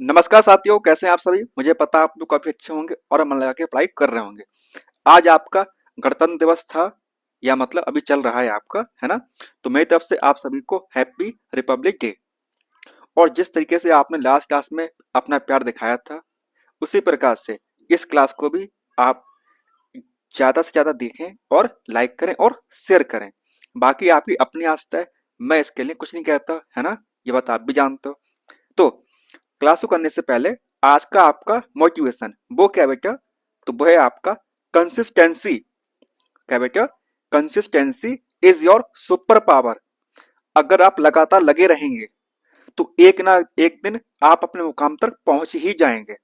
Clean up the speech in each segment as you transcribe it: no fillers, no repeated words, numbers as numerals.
नमस्कार साथियों, कैसे हैं आप सभी। मुझे पता आप लोग काफी अच्छे होंगे और मन लगा के पढ़ाई कर रहे होंगे। आज आपका गणतंत्र दिवस था, या मतलब अभी चल रहा है आपका, है ना। तो मेरी तरफ से आप सभी को हैप्पी रिपब्लिक डे। और जिस तरीके से आपने लास्ट क्लास में अपना प्यार दिखाया था, उसी प्रकार से इस क्लास को भी आप ज्यादा से ज्यादा देखें और लाइक करें और शेयर करें। बाकी आपकी अपनी आस्था है, मैं इसके लिए कुछ नहीं कहता, है ना। ये बात आप भी जानते हो। तो क्लास को करने से पहले आज का आपका मोटिवेशन वो क्या है बेटा। तो वो है आपका कंसिस्टेंसी। क्या बेटा? Consistency is your super power. अगर आप लगातार लगे रहेंगे तो एक ना एक दिन आप अपने मुकाम तक पहुंच ही जाएंगे।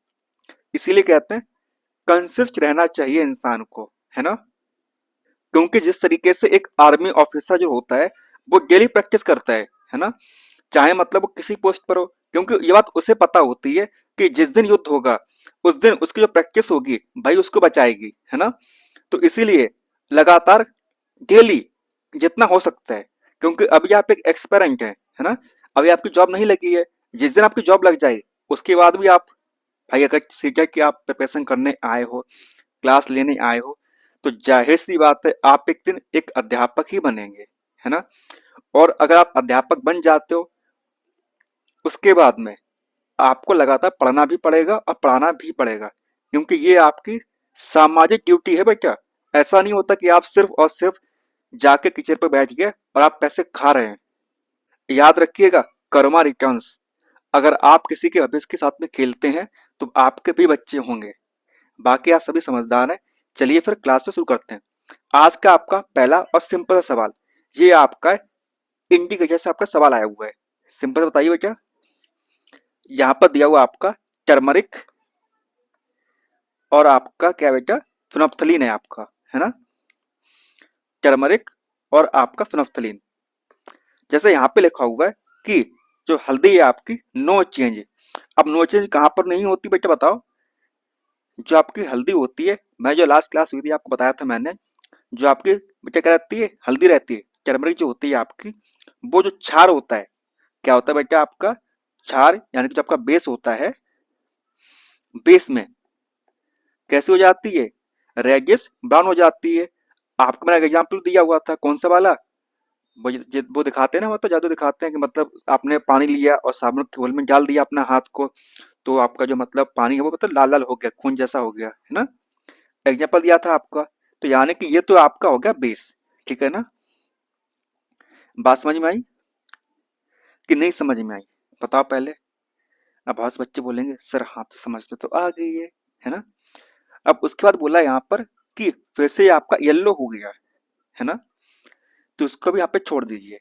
इसीलिए कहते हैं कंसिस्ट रहना चाहिए इंसान को, है ना। क्योंकि जिस तरीके से एक आर्मी ऑफिसर जो होता है वो डेली प्रैक्टिस करता है ना। चाहे मतलब वो किसी पोस्ट पर हो, क्योंकि ये बात उसे पता होती है कि जिस दिन युद्ध होगा उस दिन उसकी जो प्रैक्टिस होगी भाई उसको बचाएगी, है ना। तो इसीलिए लगातार डेली जितना हो सकता है, क्योंकि अभी आप एक एक्सपेरेंट है ना। अभी आपकी जॉब नहीं लगी है, जिस दिन आपकी जॉब लग जाए उसके बाद भी आप भाई अगर सीटेट की आप प्रिपरेशन करने आए हो, क्लास लेने आए हो, तो जाहिर सी बात है आप एक दिन एक अध्यापक ही बनेंगे, है ना। और अगर आप अध्यापक बन जाते हो उसके बाद में आपको लगातार पढ़ना भी पड़ेगा और पढ़ाना भी पड़ेगा, क्योंकि ये आपकी सामाजिक ड्यूटी है बेटा। ऐसा नहीं होता कि आप सिर्फ और सिर्फ जाके किचन पर बैठ गए और आप पैसे खा रहे हैं। याद रखिएगा, कर्मा रिटर्न्स। अगर आप किसी के भविष्य के साथ में खेलते हैं तो आपके भी बच्चे होंगे। बाकी आप सभी समझदार हैं। चलिए फिर क्लास को शुरू करते हैं। आज का आपका पहला और सिंपल सा सवाल, ये आपका इंडिकेटर से आपका सवाल आया हुआ है। सिंपल से बताइए बेटा। यहाँ पर दिया हुआ आपका टर्मरिक और आपका क्या बेटा, फिनोप्थलीन है आपका, है ना। टर्मरिक और आपका फिनोप्थलीन। जैसे यहाँ पे लिखा हुआ है कि जो हल्दी है आपकी नो चेंज। अब नो चेंज कहाँ पर नहीं होती बेटा बताओ। जो आपकी हल्दी होती है, मैं जो लास्ट क्लास हुई थी आपको बताया था मैंने, जो आपकी बेटा क्या रहती है, हल्दी रहती है। टर्मरिक जो होती है आपकी, वो जो क्षार होता है, क्या होता है बेटा आपका क्षार, यानी कि जो आपका बेस होता है, बेस में कैसे हो जाती है, रेडिश ब्राउन हो जाती है। आपको मैंने एग्जाम्पल दिया हुआ था, कौन सा वाला, वो दिखाते हैं ना, मतलब जादू दिखाते हैं कि मतलब आपने पानी लिया और साबुन के घोल में डाल दिया अपना हाथ को, तो आपका जो मतलब पानी है वो मतलब लाल लाल हो गया, खून जैसा हो गया, है ना। एग्जाम्पल दिया था आपका। तो यानी कि ये तो आपका हो गया बेस, ठीक है ना। बात समझ में आई कि नहीं समझ में आई, बताओ पहले। अब बहुत से बच्चे बोलेंगे सर हाँ तो समझ में तो आ गई है ना। अब उसके बाद बोला यहाँ पर कि फिर से आपका येलो हो गया, है ना। तो उसको भी यहाँ पे छोड़ दीजिए,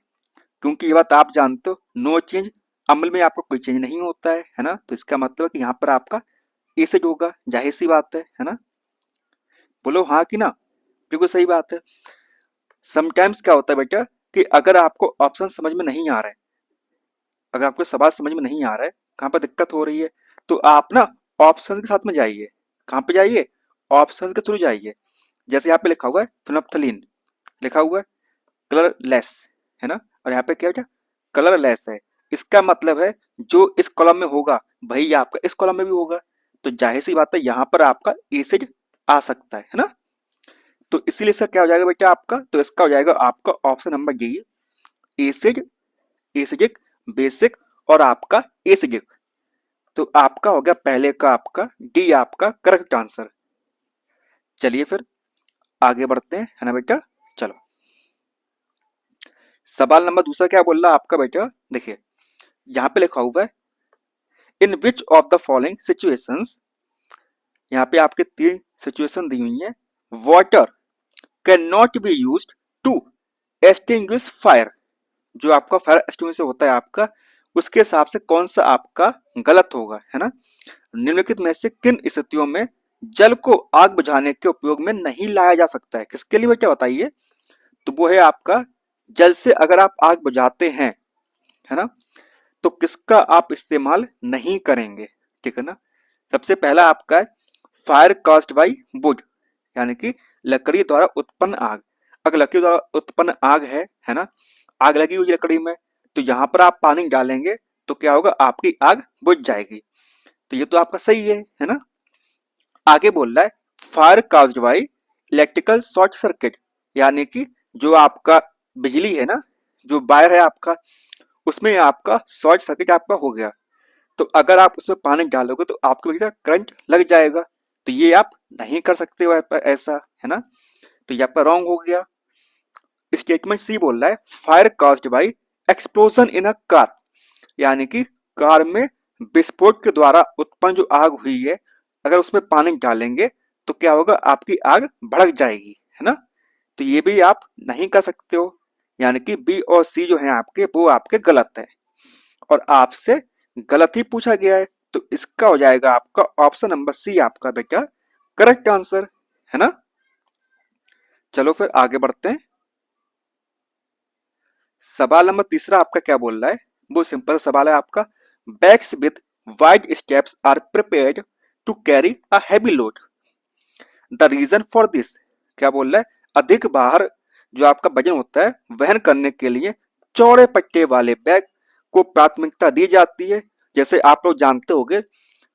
क्योंकि ये बात आप जानते हो, नो चेंज अमल में आपका कोई चेंज नहीं होता है ना। तो इसका मतलब है कि यहाँ पर आपका एसिड होगा, जाहिर सी बात है ना। बोलो हाँ कि ना। बिल्कुल सही बात है। समटाइम्स क्या होता है बेटा कि अगर आपको ऑप्शन समझ में नहीं आ रहा है, अगर आपको सवाल समझ में नहीं आ रहा है, कहाँ पर दिक्कत हो रही है, तो आप ना ऑप्शन के साथ में जाइए। कहाँ पे जाइए, ऑप्शन के थ्रू जाइए। जैसे यहाँ पे लिखा हुआ है फिनोप्थलीन, लिखा हुआ है कलरलेस, है ना। और यहाँ पे क्या है, कलरलेस है। इसका मतलब है जो इस कॉलम में होगा वही आपका इस कॉलम में भी होगा। तो जाहिर सी बात है यहाँ पर आपका एसिड आ सकता है ना। तो इसीलिए इसका क्या हो जाएगा बेटा आपका, तो इसका हो जाएगा आपका option number D, acid, acidic, basic और आपका एसिडिक। तो आपका हो गया पहले का आपका डी आपका करेक्ट आंसर। चलिए फिर आगे बढ़ते हैं, है ना बेटा। चलो सवाल नंबर दूसरा क्या बोल रहा आपका बेटा, देखिए यहाँ पे लिखा हुआ है in which of the following situations. यहाँ पे आपके तीन सिचुएशन दी हुई है। Water can not be use to extinguish fire. जो आपका फायर एक्सटिंग्विशर होता है आपका, उसके हिसाब से कौन सा आपका गलत होगा, है ना। निम्नलिखित में से किन स्थितियों में जल को आग बुझाने के उपयोग में नहीं लाया जा सकता है, किसके लिए बेटा बताइए। तो वो है आपका जल से अगर आप आग बुझाते हैं, है ना, तो किसका आप इस्तेमाल नहीं करेंगे, ठीक है ना। सबसे पहला आपका है फायर कास्ट बाई वुड, यानी कि लकड़ी द्वारा उत्पन्न आग। अगर लकड़ी द्वारा उत्पन्न आग है ना, आग लगी हुई लकड़ी में, तो यहां पर आप पानी डालेंगे तो क्या होगा, आपकी आग बुझ जाएगी। तो ये तो आपका सही है ना। आगे बोल रहा है fire caused by electrical short circuit, यानी कि जो आपका बिजली है ना, जो वायर है आपका, उसमें आपका शॉर्ट सर्किट आपका हो गया, तो अगर आप उसमें पानी डालोगे तो आपको बेटा करंट लग जाएगा। तो ये आप नहीं कर सकते हो ऐसा, है ना। तो ये आपका रॉन्ग हो गया। स्टेटमेंट सी बोल रहा है fire caused by explosion in a car, यानी कि कार में विस्फोट के द्वारा उत्पन्न जो आग हुई है, अगर उसमें पानी डालेंगे तो क्या होगा, आपकी आग भड़क जाएगी, है ना। तो ये भी आप नहीं कर सकते हो, यानी कि बी और सी जो है आपके, वो आपके गलत है और आपसे गलत ही पूछा गया है। तो इसका हो जाएगा आपका ऑप्शन नंबर सी आपका बेटा करेक्ट आंसर, है ना। चलो फिर आगे बढ़ते हैं। सवाल नंबर तीसरा आपका क्या बोल रहा है, वो सिंपल सवाल है आपका। Bags with wide steps are prepared to carry a heavy load, the reason for this. क्या बोल रहा है, अधिक बाहर जो आपका वजन होता है वहन करने के लिए चौड़े पट्टे वाले बैग को प्राथमिकता दी जाती है। जैसे आप लोग जानते होंगे,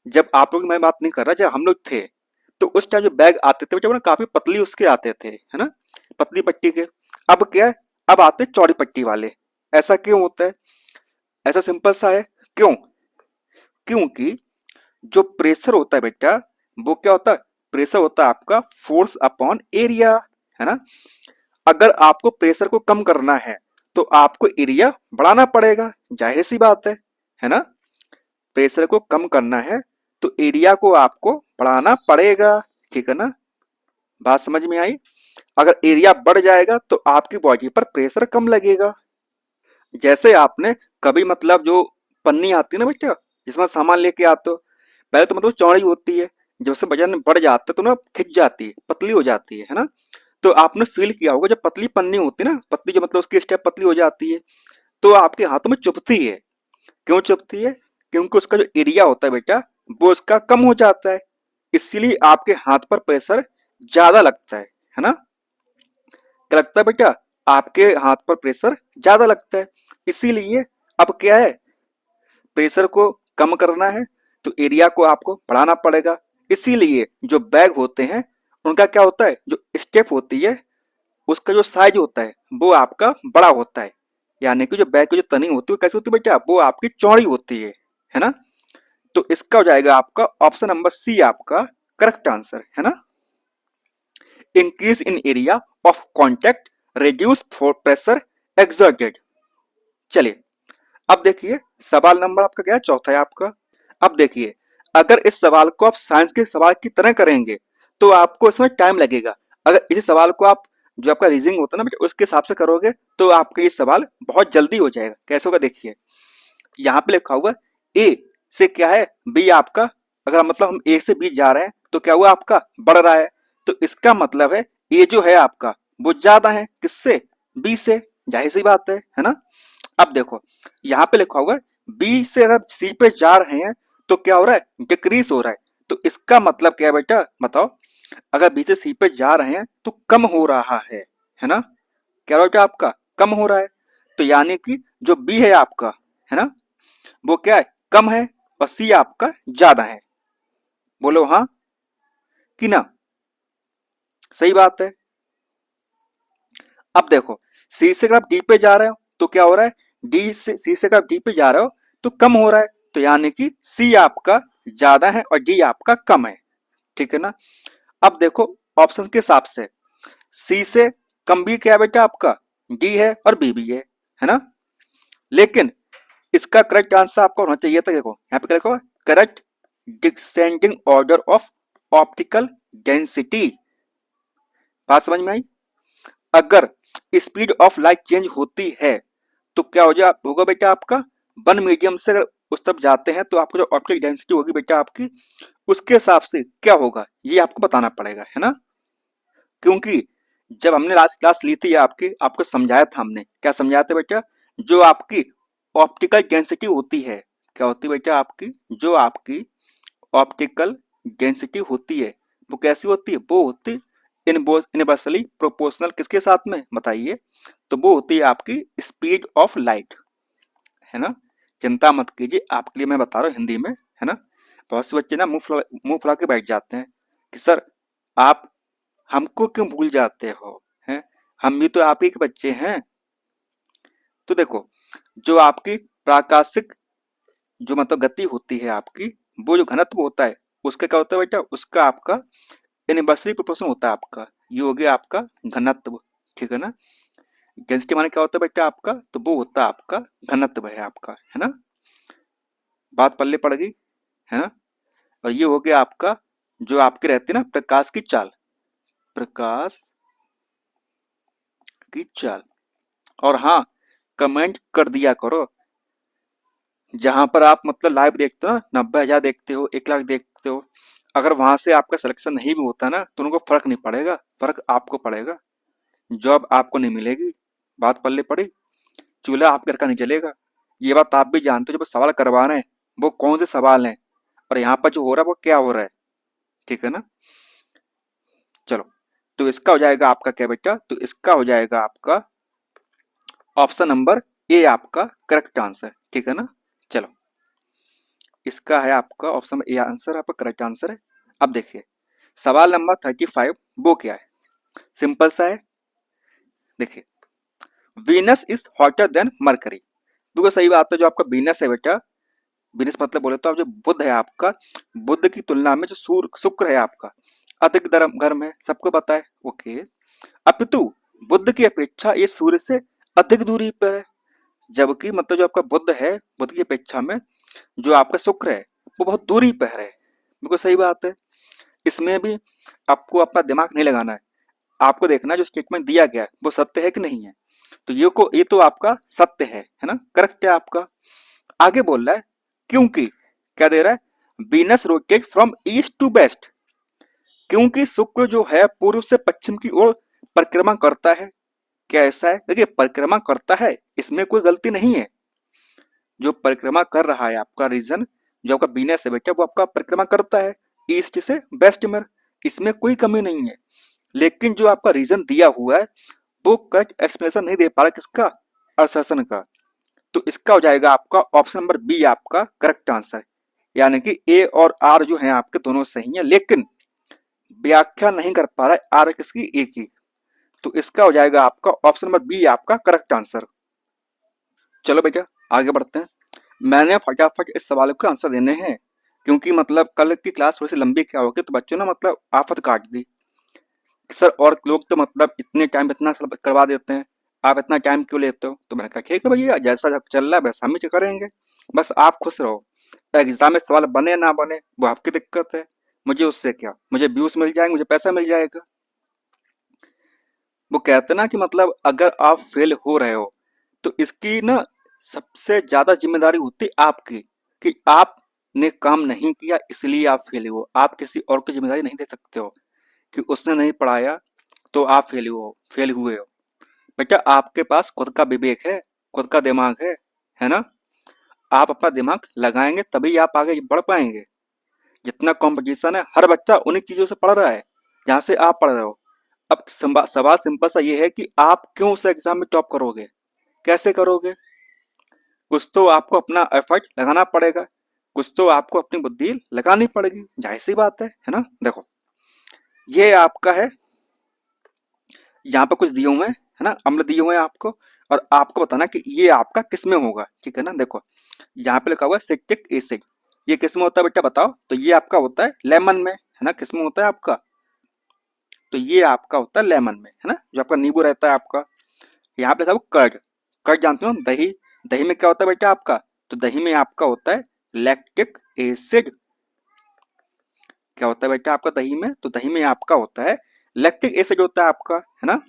जब आप लोग, मैं बात नहीं कर रहा, जब हम लोग थे तो उस टाइम जो बैग आते थे जब ना काफी पतली उसके आते थे, है ना, पतली पट्टी के। अब क्या है, अब आते चौड़ी पट्टी वाले। ऐसा क्यों होता है, ऐसा सिंपल सा है। क्यों, क्योंकि जो प्रेशर होता है बेटा, वो क्या होता है, प्रेशर होता है आपका फोर्स अपॉन एरिया, है ना। अगर आपको प्रेशर को कम करना है तो आपको एरिया बढ़ाना पड़ेगा, जाहिर सी बात है ना। प्रेशर को कम करना है तो एरिया को आपको बढ़ाना पड़ेगा, ठीक है ना। बात समझ में आई। अगर एरिया बढ़ जाएगा तो आपकी बॉडी पर प्रेशर कम लगेगा। जैसे आपने कभी मतलब जो पन्नी आती है ना बेटा, जिसमें सामान लेके आते हो, पहले तो मतलब चौड़ी होती है, जब से वजन बढ़ जाता है तो ना खिंच जाती है, पतली हो जाती है ना। तो आपने फील किया होगा, जब पतली पन्नी होती है ना, पतली जो मतलब उसकी स्टेप पतली हो जाती है, तो आपके हाथों में चुभती है। क्यों चुभती है, क्योंकि उसका जो एरिया होता है बेटा, वो उसका कम हो जाता है, इसीलिए आपके हाथ पर प्रेशर ज्यादा लगता है ना। क्या लगता है बेटा, आपके हाथ पर प्रेशर ज्यादा लगता है। इसीलिए अब क्या है, प्रेशर को कम करना है तो एरिया को आपको बढ़ाना पड़ेगा। इसीलिए जो बैग होते हैं उनका क्या होता है, जो स्टेप होती है उसका जो साइज होता है वो आपका बड़ा होता है। यानी कि जो बैग की जो तनी होती है वो कैसी होती है बेटा, वो आपकी चौड़ी होती है ना। तो इसका हो जाएगा आपका ऑप्शन नंबर सी आपका करेक्ट आंसर, है ना। Increase in area of contact reduce for pressure exerted. चलिए अब देखिए, सवाल नंबर आपका क्या है, चौथा है आपका। अब देखिए, अगर इस सवाल को आप साइंस के सवाल की तरह करेंगे तो आपको इसमें टाइम लगेगा। अगर इसी सवाल को आप, जो आपका रीजनिंग होता है ना बेटा, उसके हिसाब से करोगे तो आपका ये सवाल बहुत जल्दी हो जाएगा। कैसे होगा देखिए, यहाँ पे लिखा हुआ ए से क्या है, बी आपका, अगर मतलब हम ए से बी जा रहे हैं तो क्या हुआ, आपका बढ़ रहा है। तो इसका मतलब है ए जो है आपका वो ज्यादा है किससे, बी से, जाहिर सी बात है ना। अब देखो, यहाँ पे लिखा हुआ है बी से अगर सी पे जा रहे हैं तो क्या हो रहा है, डिक्रीज हो रहा है। तो इसका मतलब क्या है बेटा, बताओ। अगर बी से सी पे जा रहे हैं तो कम हो रहा है ना। क्या हो रहा है आपका, कम हो रहा है। तो यानी कि जो बी है आपका, है ना, वो क्या है, कम है, और सी आपका ज्यादा है। बोलो हाँ कि ना, सही बात है। अब देखो, सी से अगर आप डी पे जा रहे हो तो क्या हो रहा है, डी से सी से अगर आप डी पे जा रहे हो तो कम हो रहा है। तो यानी कि सी आपका ज्यादा है और डी आपका कम है, ठीक है ना। अब देखो ऑप्शन के हिसाब से, सी से कम भी क्या है बेटा आपका, डी है और बी भी है ना। लेकिन इसका करेक्ट आंसर आपका होना चाहिए था, देखो यहाँ पे क्या लिखा हुआ, correct descending order of optical density. बात समझ में आई। अगर स्पीड ऑफ लाइट चेंज होती है तो क्या हो जाए, होगा बेटा आपका, वन मीडियम से अगर उस तरफ जाते हैं तो आपको जो ऑप्टिक डेंसिटी होगी बेटा आपकी, उसके हिसाब से क्या होगा ये आपको बताना पड़ेगा, है ना। क्योंकि जब हमने लास्ट क्लास ली थी आपकी, आपको समझाया था हमने, क्या समझाया था बेटा, जो आपकी ऑप्टिकल डेंसिटी होती है, क्या होती है बेटा आपकी, जो आपकी ऑप्टिकल डेंसिटी होती है वो कैसी होती है, वो होती है इनवर्सली प्रोपोर्शनल किसके साथ में, बताइए। तो वो होती है आपकी स्पीड ऑफ लाइट, है ना। चिंता मत कीजिए, आपके लिए मैं बता रहा हूँ हिंदी में, है ना। बहुत से बच्चे ना मुंह फुला के बैठ जाते हैं कि सर आप हमको क्यों भूल जाते हो, हैं? हम भी तो आप ही के बच्चे हैं। तो देखो, जो आपकी प्राकाशिक जो मतलब गति होती है आपकी, वो जो घनत्व होता है, उसका क्या होता है बेटा, उसका आपका इनवर्सली प्रोपोर्शन होता है आपका। ये हो गया आपका घनत्व, ठीक है ना। डेंसिटी माने क्या होता है बेटा आपका, तो वो होता है आपका घनत्व है आपका, है ना। बात पल्ले पड़ गई, है ना। और ये हो गया आपका जो आपके रहती है ना प्रकाश की चाल, प्रकाश की चाल। और हाँ, कमेंट कर दिया करो जहां पर आप मतलब लाइव देखते हो ना, 90,000 देखते हो, 1 लाख देखते हो, अगर वहां से आपका सिलेक्शन नहीं भी होता ना तो उनको फर्क नहीं पड़ेगा, फर्क आपको पड़ेगा, जॉब आपको नहीं मिलेगी। बात पल्ले पड़ी, चूल्हा आपके घर का नहीं चलेगा। ये बात आप भी जानते हो, जो सवाल करवा रहे हैं वो कौन से सवाल हैं और यहाँ पर जो हो रहा है वो क्या हो रहा है, ठीक है ना। चलो, तो इसका हो जाएगा आपका क्या बेटा, तो इसका हो जाएगा आपका ऑप्शन नंबर ए आपका करेक्ट आंसर, ठीक है ना। चलो, इसका है आपका ऑप्शन नंबर ए आंसर, आपका करेक्ट आंसर है। अब देखिए सवाल नंबर 35, वो क्या है, सिंपल सा है। देखिए, Venus is hotter then mercury. बिल्कुल सही बात है, जो आपका वीनस है बेटा, वीनस मतलब बोले तो आप जो बुध है आपका, बुध की तुलना में जो शुक्र है आपका अधिक गर्म है, सबको पता है, ओके। अपितु बुध की अपेक्षा ये सूर्य से अधिक दूरी पर है, जबकि मतलब जो आपका बुध है, बुध की अपेक्षा में जो आपका शुक्र है वो बहुत दूरी पर है। बिल्कुल सही बात है, इसमें भी आपको अपना दिमाग नहीं लगाना है, आपको देखना है जो स्टेटमेंट दिया गया है वो सत्य है कि नहीं है। तो ये तो आपका सत्य है ना, करेक्ट है आपका। आगे बोल रहा है क्योंकि, क्या दे रहा है, Venus rotate from east to west, क्योंकि शुक्र जो है पूर्व से पश्चिम की ओर परिक्रमा करता है। क्या ऐसा है, देखिए परिक्रमा करता है, इसमें कोई गलती नहीं है। जो परिक्रमा कर रहा है आपका रीजन, जो आपका वीनस है बेटा, वो आपका परिक्रमा करता है ईस्ट से वेस्ट में, इसमें कोई कमी नहीं है। लेकिन जो आपका रीजन दिया हुआ है वो करेक्ट एक्सप्लेनेशन नहीं दे पा रहा, किसका, अर्थशासन का। तो इसका हो जाएगा आपका ऑप्शन नंबर बी आपका करेक्ट आंसर, यानी कि ए और आर जो है आपके दोनों सही है, लेकिन व्याख्या नहीं कर पा रहा है आर किसकी, ए की। तो इसका हो जाएगा आपका ऑप्शन नंबर बी आपका करेक्ट आंसर। चलो बेटा आगे बढ़ते हैं, मैंने फटाफट इस सवाल का आंसर देने हैं, क्योंकि मतलब कल की क्लास थोड़ी सी लंबी क्या होगी, तो बच्चों ने मतलब आफत काट दी सर, और लोग तो मतलब इतने टाइम इतना करवा देते हैं, आप इतना टाइम क्यों लेते हो। तो मैंने कहा ठीक है भैया, जैसा जब चल रहा है वैसा हम ही करेंगे, बस आप खुश रहो। एग्जाम में सवाल बने ना बने वो आपकी दिक्कत है, मुझे उससे क्या, मुझे व्यूज मिल जाएंगे, मुझे पैसा मिल जाएगा। वो कहते ना कि मतलब अगर आप फेल हो रहे हो तो इसकी ना सबसे ज्यादा जिम्मेदारी होती है आपकी, कि आपने काम नहीं किया इसलिए आप फेल हो। आप किसी और की जिम्मेदारी नहीं दे सकते हो कि उसने नहीं पढ़ाया तो आप फेल हुए हो। बेटा आपके पास खुद का विवेक है, खुद का दिमाग है ना। आप अपना दिमाग लगाएंगे तभी आप आगे बढ़ पाएंगे। जितना कंपटीशन है हर बच्चा उन्हीं चीजों से पढ़ रहा है जहां से आप पढ़ रहे हो। अब सवाल सिंपल सा ये है कि आप क्यों उस एग्जाम में टॉप करोगे, कैसे करोगे। कुछ तो आपको अपना एफर्ट लगाना पड़ेगा, कुछ तो आपको अपनी बुद्धि लगानी पड़ेगी, जाहिर सी बात है ना। देखो ये आपका है, यहाँ पे कुछ दिए हुए हैं, है ना, अम्ल दिए हुए हैं आपको, और आपको बताना कि ये आपका किस में होगा, ठीक है ना। देखो यहाँ पे लिखा हुआ है सिट्रिक एसिड, ये किस में होता है बेटा बताओ, तो ये आपका होता है लेमन में, है ना, किस में होता है आपका, तो ये आपका होता है लेमन में, है ना, जो आपका नींबू रहता है आपका। यहाँ पे लिखा हुआ कर्ड, कर्ड जानते हो दही, दही में क्या होता है बेटा आपका, तो दही में आपका होता है लैक्टिक एसिड। क्या होता है बेटा आपका दही में, तो दही में आपका होता है लैक्टिक एसिड होता है आपका, है ना।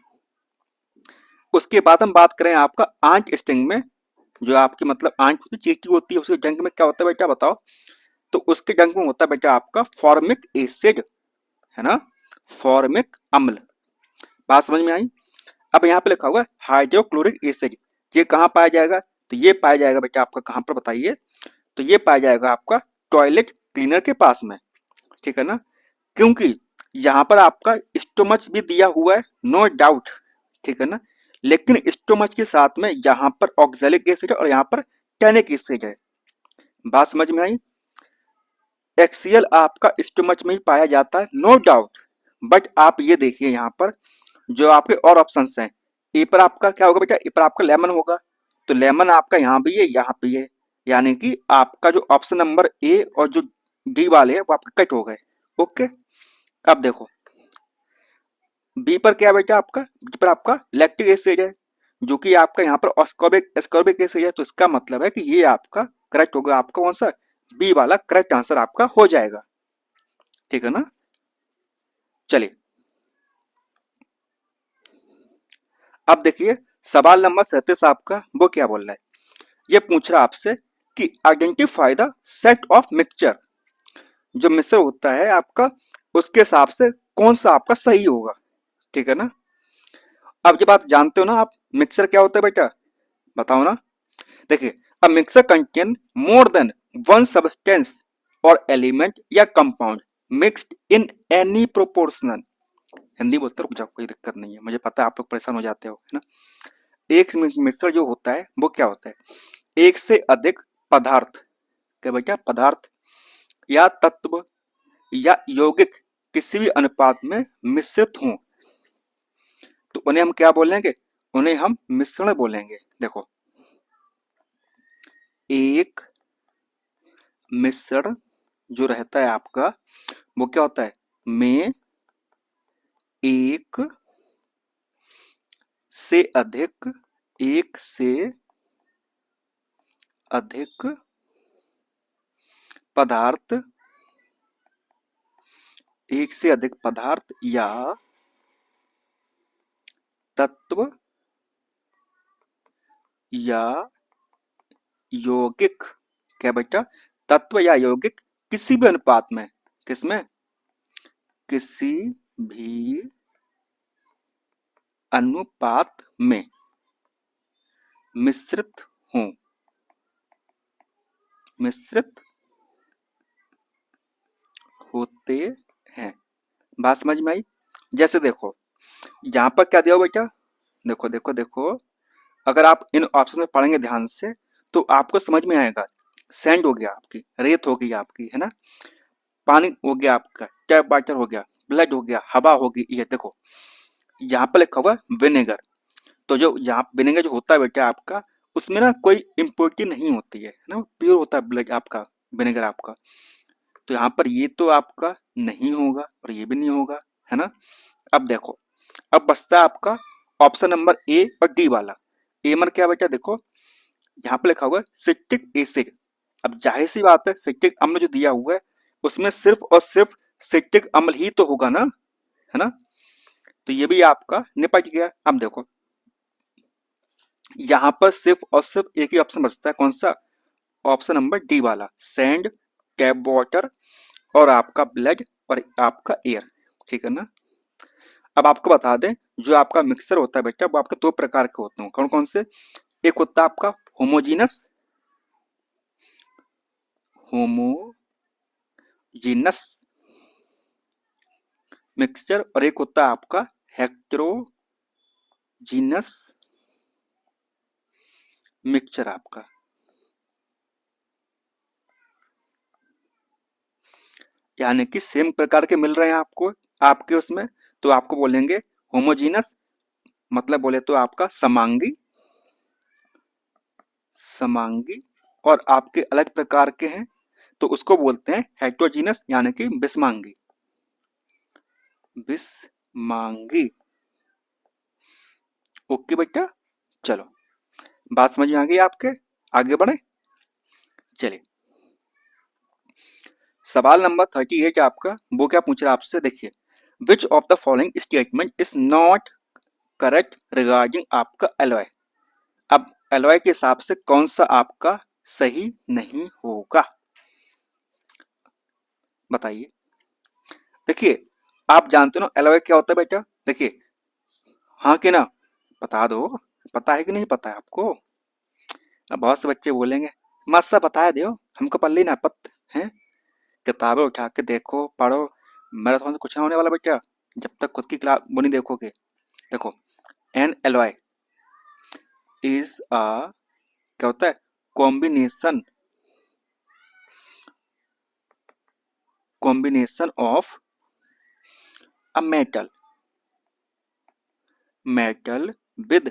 उसके बाद हम बात करें आपका आंट स्टिंग में, जो आपकी मतलब आंट होती चींटी होती है, उसके जंग में क्या होता है बेटा बताओ, तो उसके जंग में होता है बेटा आपका फॉर्मिक एसिड, है ना, फॉर्मिक अम्ल। बात समझ में आई। अब यहाँ पे लिखा हुआ है हाइड्रोक्लोरिक एसिड, ये कहाँ पाया जाएगा, तो ये पाया जाएगा बेटा आपका कहाँ पर बताइए, तो ये पाया जाएगा आपका टॉयलेट क्लीनर के पास में, ठीक है ना। क्योंकि यहाँ पर आपका स्टोमच भी दिया हुआ है, नो डाउट, ठीक है ना, लेकिन स्टोमच के साथ में यहाँ पर ऑक्सैलिक एसिड है और यहाँ पर टैनिक एसिड है। बात समझ में आई। HCl आपका स्टोमच में ही पाया जाता है, नो डाउट। बट आप ये देखिए यहाँ पर जो आपके और ऑप्शंस हैं, ए पर आपका क्या होगा बेटा, ए पर आपका लेमन होगा, तो लेमन आपका यहाँ भी है, यहाँ भी है, यानी कि आपका जो ऑप्शन नंबर ए और जो डी वाले हैं वो आपके कट हो गए। ओके, अब देखो बी पर क्या है बेटा, आपका बी पर आपका लैक्टिक एसिड है, जो कि आपका यहाँ पर एस्कॉर्बिक एस्कॉर्बिक एसिड है, तो इसका मतलब है कि ये आपका करेक्ट होगा, आपका कौन सा, बी वाला करेक्ट आंसर आपका हो जाएगा। ठीक है ना, चलिए अब देखिए सवाल नंबर 37 आपका, वो क्या बोल रहा है, ये पूछ रहा है आपसे कि identify the set of mixture, जो मिश्र होता है आपका उसके हिसाब से कौन सा आपका सही होगा। ठीक है ना, अब जब आप जानते हो ना आप मिक्सर क्या होता है बेटा, बताओ ना। देखिए a mixture contain more than one substance और एलिमेंट या compound mixed in any proportional. Hindi बोलते रुक जाओ, कोई दिक्कत नहीं है, मुझे पता है आप लोग परेशान हो जाते हो, है ना। एक मिक्सर जो होता है वो क्या होता है, एक से अधिक पदार्थ, क्या बेटा, पदार्थ या तत्व या यौगिक किसी भी अनुपात में मिश्रित हों, तो उन्हें हम क्या बोलेंगे, उन्हें हम मिश्रण बोलेंगे। देखो एक मिश्रण जो रहता है आपका वो क्या होता है, में एक से अधिक, एक से अधिक पदार्थ, एक से अधिक पदार्थ या तत्व या यौगिक, क्या बेटा, तत्व या यौगिक किसी भी अनुपात में, किसमें, किसी भी अनुपात में मिश्रित हों, मिश्रित होते हैं। बात समझ में आई। जैसे देखो यहाँ पर क्या दिया हो बेटा, देखो देखो देखो, अगर आप इन ऑप्शन में पढ़ेंगे ध्यान से तो आपको समझ में आएगा। सैंड हो गया आपकी, रेत हो गई आपकी, है ना, पानी हो गया आपका, टैप वाटर हो गया, ब्लड हो गया, हवा होगी, ये देखो यहाँ पर लिखा हुआ विनेगर, तो जो यहाँ विनेगर जो होता है बेटा आपका, उसमें ना कोई इम्प्योरिटी नहीं होती है ना, प्योर होता है ब्लड आपका, विनेगर आपका, तो यहाँ पर ये तो आपका नहीं होगा और ये भी नहीं होगा, है ना। अब देखो अब बचता है आपका ऑप्शन नंबर ए और डी वाला। ए में क्या बेटा, देखो यहाँ पे लिखा हुआ है सिट्रिक एसिड, अब जाहिर सी बात है सिट्रिक अम्ल जो दिया हुआ है उसमें सिर्फ और सिर्फ सिट्रिक अम्ल ही तो होगा ना, है ना, तो ये भी आपका निपट गया। अब देखो यहाँ पर सिर्फ और सिर्फ एक ही ऑप्शन बचता है, कौन सा, ऑप्शन नंबर डी वाला, सैंड, टैप वाटर और आपका ब्लड और आपका एयर। ठीक है ना, अब आपको बता दें जो आपका मिक्सर होता है बेटा वो आपके दो प्रकार के होते हैं, कौन कौन से, एक होता है आपका होमोजीनस, होमोजीनस मिक्सचर, और एक होता है आपका हेक्टेरोजीनस मिक्सचर आपका। यानी कि सेम प्रकार के मिल रहे हैं आपको आपके उसमें, तो आपको बोलेंगे होमोजीनस, मतलब बोले तो आपका समांगी, समांगी, और आपके अलग प्रकार के हैं तो उसको बोलते हैं हेट्रोजीनस यानी कि बिस्मांगी, बिस्मांगी। ओके बेटा, चलो बात समझ में आ गई आपके, आगे बढ़े। चलिए सवाल नंबर 38 आपका, वो क्या पूछ रहा है आपसे, देखिए विच of the following statement is not correct regarding आपका एलॉय। अब एलॉय के हिसाब से कौन सा आपका सही नहीं होगा, बताइए। देखिए आप जानते हो ना एलॉय क्या होता है बेटा, देखिए हाँ कि ना, बता दो, पता है कि नहीं पता है आपको। अब बहुत से बच्चे बोलेंगे मस्त सा बता दो, हमको पल्ली ना पत है, किताबें उठा के देखो पढ़ो, मैराथन से कुछ नहीं होने वाला बेटा जब तक खुद की क्लास वो नहीं देखोगे। देखो एन एलॉय इज अ, क्या होता है, combination combination of a metal with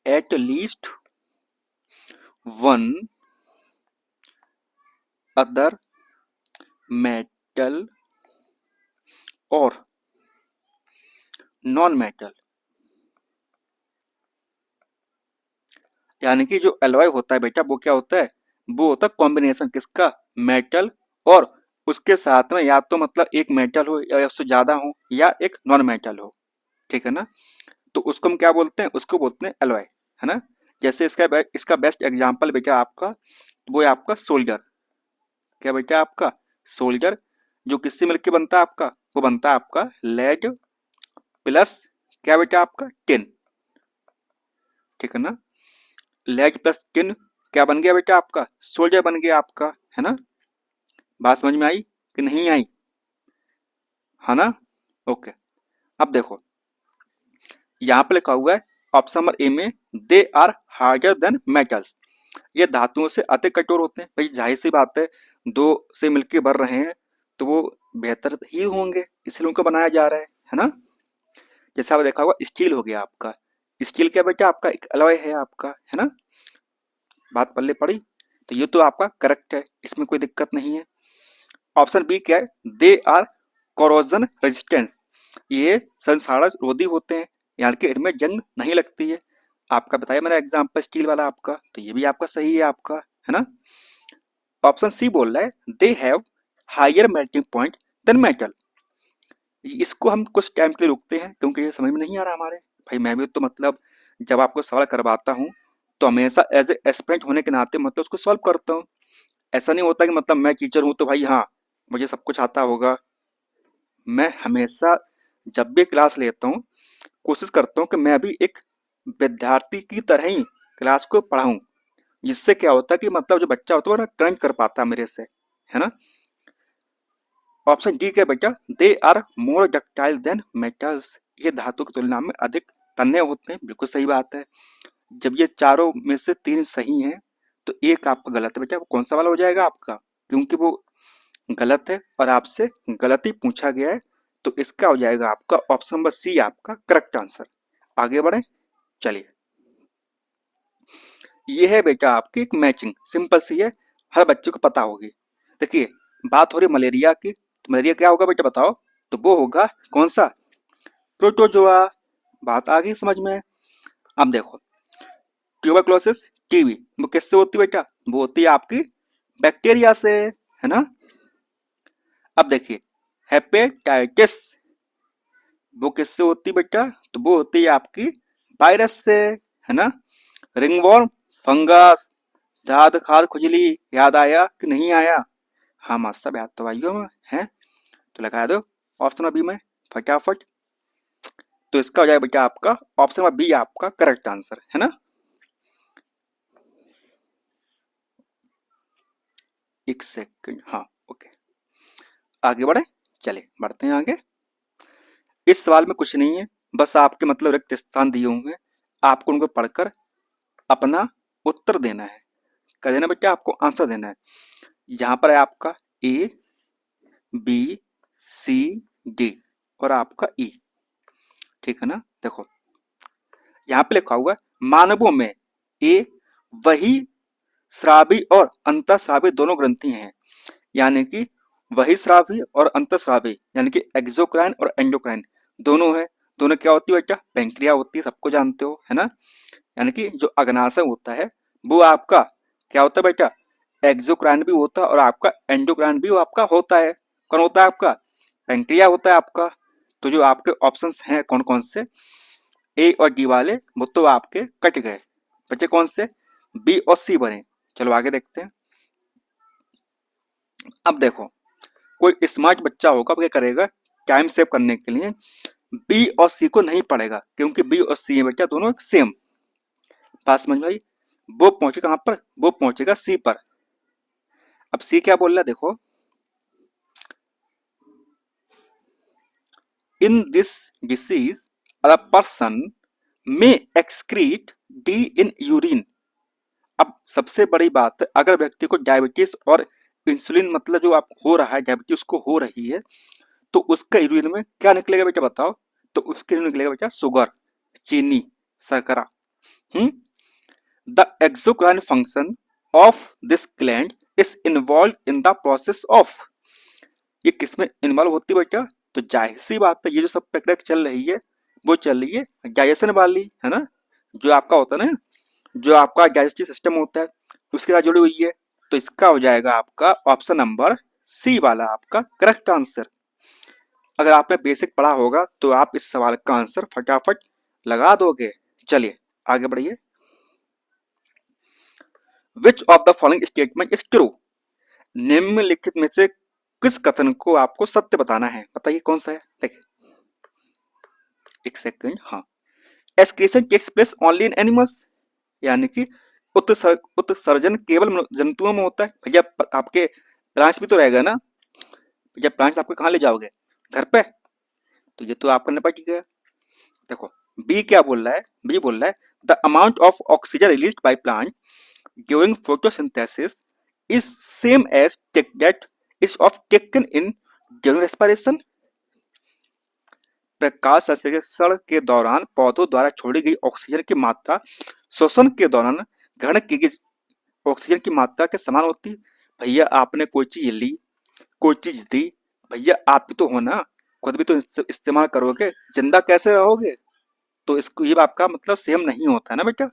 at least one other metal or non metal. यानी कि जो एलॉय होता है बेटा वो क्या होता है, वो होता है कॉम्बिनेशन किसका, मेटल और उसके साथ में या तो मतलब एक मेटल हो या उससे ज्यादा हो या एक नॉन मेटल हो, ठीक है ना। तो उसको हम क्या बोलते हैं, उसको बोलते हैं एलॉय, है ना। जैसे इसका बेस्ट एग्जांपल बेटा आपका वो है आपका सोल्जर। क्या बेटा आपका सोल्जर जो किससे मिलके बनता है आपका, वो बनता है आपका लेड प्लस क्या बेटा आपका टिन, ठीक है ना। लेड प्लस टिन क्या बन गया बेटा आपका, सोल्जर बन गया आपका, है ना। बात समझ में आई कि नहीं आई, है ना। ओके, अब देखो यहाँ पे लिखा हुआ है ऑप्शन नंबर ए में they are harder than metals, ये धातुओं से अधिक कठोर होते हैं। भाई जाहिर सी बात है, दो से मिलके भर रहे हैं तो वो बेहतर ही होंगे, इसलिए उनको बनाया जा रहा है ना। जैसे आपने देखा होगा स्टील हो गया आपका, स्टील क्या बेटा आपका एक अलॉय है आपका, है ना। बात पल्ले पड़ी, तो ये तो आपका करेक्ट है, इसमें कोई दिक्कत नहीं है। ऑप्शन बी क्या है, दे आर कोरोजन रेजिस्टेंस, ये संक्षारण रोधी होते हैं, यानी कि इनमें जंग नहीं लगती है। आपका बताया मैंने एग्जांपल स्टील वाला आपका, तो ये भी आपका सही है आपका, है ना। ऑप्शन सी बोल रहा है they have higher melting point than metal, इसको हम कुछ टाइम के लिए रुकते हैं क्योंकि ये समझ में नहीं आ रहा हमारे। भाई मैं भी तो मतलब जब आपको सवाल करवाता हूँ तो हमेशा एज ए एस्पिरेंट होने के नाते मतलब उसको सॉल्व करता हूँ। ऐसा नहीं होता कि मतलब मैं टीचर हूँ तो भाई हाँ मुझे सब कुछ आता होगा। मैं हमेशा जब भी क्लास लेता हूँ कोशिश करता हूँ कि मैं भी एक विद्यार्थी की तरह ही क्लास को पढ़ाऊँ, जिससे क्या होता है कि मतलब जो बच्चा होता है वो ना कनेक्ट कर पाता है मेरे से, है ना। ऑप्शन डी क्या बेटा, they are more ductile than metals, ये धातु की तुलना में अधिक तन्य होते हैं, बिल्कुल सही बात है। जब ये चारों में से तीन सही हैं तो एक आपका गलत है बेटा, वो कौन सा वाला हो जाएगा आपका, क्योंकि वो गलत है और आपसे गलत ही पूछा गया है, तो इसका हो जाएगा आपका ऑप्शन नंबर सी आपका करेक्ट आंसर। आगे बढ़े, चलिए ये है बेटा आपकी एक मैचिंग, सिंपल सी है, हर बच्चे को पता होगी। देखिए बात हो रही मलेरिया की, तो मलेरिया क्या होगा बेटा बताओ, तो वो होगा कौन सा, प्रोटोजोआ। बात आ गई समझ में। अब देखो ट्यूबरक्लोसिस टीबी वो किससे होती है बेटा, वो होती है आपकी बैक्टीरिया से, है ना। अब देखिए हेपेटाइटिस वो किससे होती है बेटा, तो वो होती है आपकी वायरस से, है ना। रिंगवॉर्म फंगस, दाद खाद खुजली, याद आया कि नहीं आया, हाँ मास्टर साहब याद तो आइयो में है, तो लगा दो ऑप्शन अभी में फटाफट। तो इसका हो जाएगा बेटा आपका ऑप्शन नंबर बी आपका करेक्ट आंसर, है ना। एक सेकंड, हाँ ओके, आगे बढ़े, चले बढ़ते हैं आगे। इस सवाल में कुछ नहीं है, बस आपके मतलब रिक्त स्थान दिए हुए हैं, आपको उनको पढ़कर अपना उत्तर देना है। क्या देना बेटा, आपको आंसर देना है। यहाँ पर है आपका ए बी सी डी और आपका ई, ठीक है ना। देखो यहाँ पे लिखा हुआ है मानवों में ए वही श्रावी और अंतःस्रावी दोनों ग्रंथि हैं, यानी कि वही श्रावी और अंतःस्रावी यानी कि एक्सोक्राइन और एंडोक्राइन दोनों है। दोनों क्या होती है बेटा, पेंक्रिया होती है, सबको जानते हो, है ना। यानी कि जो अग्नाशय होता है वो आपका क्या होता है बेटा, एक्सोक्राइन भी होता है और आपका एंडोक्राइन भी आपका होता है। कौन होता है आपका, पेंक्रिया होता है आपका। तो जो आपके ऑप्शंस हैं कौन कौन से, ए और डी वाले वो तो आपके कट गए, बचे कौन से, बी और सी बने। चलो आगे देखते हैं। अब देखो कोई स्मार्ट बच्चा होगा क्या करेगा, टाइम सेव करने के लिए बी और सी को नहीं पढ़ेगा, क्योंकि बी और सी है बेटा दोनों सेम। बात समझ में आई, वो पहुंचेगा कहां पर, वो पहुंचेगा सी पर। अब सी क्या बोल रहा है देखो, in this disease a person may excrete D in urine, अब सबसे बड़ी बात है, अगर व्यक्ति को डायबिटीज और इंसुलिन मतलब जो आप हो रहा है, डायबिटीज उसको हो रही है, तो उसका यूरिन में क्या निकलेगा बेटा बताओ? तो उसके यूरिन निकलेगा बेटा शुगर, चीनी, शर्करा। Hmm the exocrine function of this gland is involve in the process of, ये किसमें इन्वॉल्व होती है बेटा? तो जाहिर सी बात है, ये जो सब प्रक्रिया चल रही है वो चल रही है डाइजेशन वाली, है ना? जो आपका होता है ना, जो आपका डाइजेस्टिव सिस्टम होता है उसके साथ जुड़ी हुई है। तो इसका हो जाएगा आपका ऑप्शन नंबर सी वाला आपका करेक्ट आंसर। अगर आपने बेसिक पढ़ा होगा तो आप इस सवाल का आंसर फटाफट लगा दोगे। चलिए आगे बढ़िए। विच of the following statement is true, निम्नलिखित में से किस कथन को आपको सत्य बताना है? बताइए कौन सा है। देखिए एक सेकंड, हाँ। Excretion takes place only in animals, यानी कि उत्सर्जन केवल जंतुओं में होता है। भैया आपके प्लांट्स भी तो रहेगा ना, भैया प्लांट्स आपके कहाँ ले जाओगे? घर पे? तो ये तो आपका निपट गया। देखो बी क्या बोल रहा है, बी बोल रहा है the amount of oxygen released by plant during photosynthesis is same as that is of taken in during respiration. प्रकाश संश्लेषण के दौरान पौधों द्वारा छोड़ी गई ऑक्सीजन की मात्रा श्वसन के दौरान ग्रहण की गई ऑक्सीजन की मात्रा के समान होती है। भैया आपने कोई चीज ली, कोई चीज दी, भैया आप भी तो हो ना, खुद भी तो इस्तेमाल करोगे, जिंदा कैसे रहोगे? तो इसको ये आपका मतलब सेम नहीं होता है ना बेटा।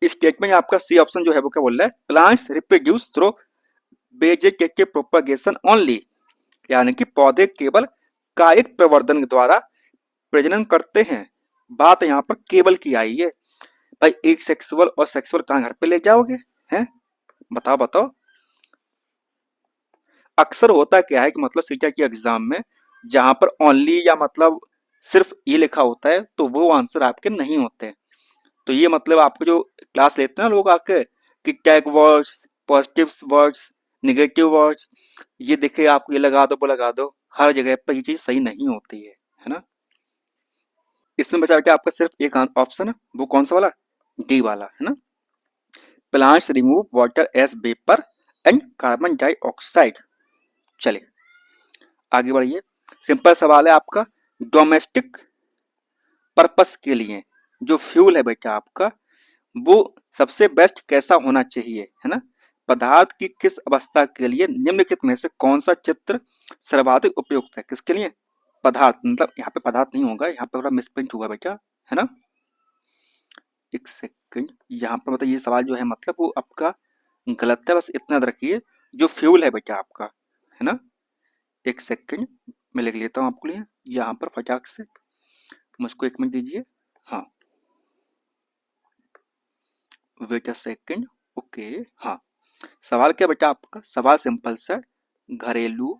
इस स्टेटमेंट में आपका सी ऑप्शन जो है वो क्या बोल रहा है? Plants reproduce through vegetative propagation only, यानी कि पौधे केवल कायिक प्रवर्धन द्वारा प्रजनन करते हैं। बात यहाँ पर केवल की आई है। भाई एक सेक्सुअल और सेक्सुअल कहाँ घर पे ले जाओगे? हैं? बताओ बताओ। अक्सर होता क्या है कि मतलब सीटा की एग्जाम में जहां पर ओनली या मतलब सिर्फ ये लिखा होता है तो वो आंसर आपके नहीं होते। तो ये मतलब आपको जो क्लास लेते हैं ना लोग आके कि tag words, positive words, negative words, ये दिखे आपको ये लगा दो वो लगा दो, हर जगह पर ये चीज सही नहीं होती है ना? इसमें बचा बेटा आपका सिर्फ एक ऑप्शन है, वो कौन सा वाला? डी वाला, है ना? Plants remove water as vapour and carbon dioxide. चलिए आगे बढ़िए। सिंपल सवाल है आपका। डोमेस्टिक पर्पस के लिए जो फ्यूल है बेटा आपका, वो सबसे बेस्ट कैसा होना चाहिए, है ना? पदार्थ की किस अवस्था के लिए निम्नलिखित में से कौन सा चित्र सर्वाधिक उपयुक्त है? किसके लिए? पदार्थ, मतलब यहाँ पे पदार्थ नहीं होगा, यहाँ पे थोड़ा मिसप्रिंट हुआ बेटा, है ना? एक सेकंड, यहाँ पर मतलब ये सवाल जो है मतलब वो आपका गलत है, बस इतना याद रखिए। जो फ्यूल है बेटा आपका, है ना? एक सेकंड मैं लिख लेता हूँ आपके लिए यहाँ पर फटाक से, मुझको एक मिनट दीजिए। हाँ वेट अ सेकंड। ओके, हाँ। सवाल क्या बेटा आपका? सवाल सिंपल सा, घरेलू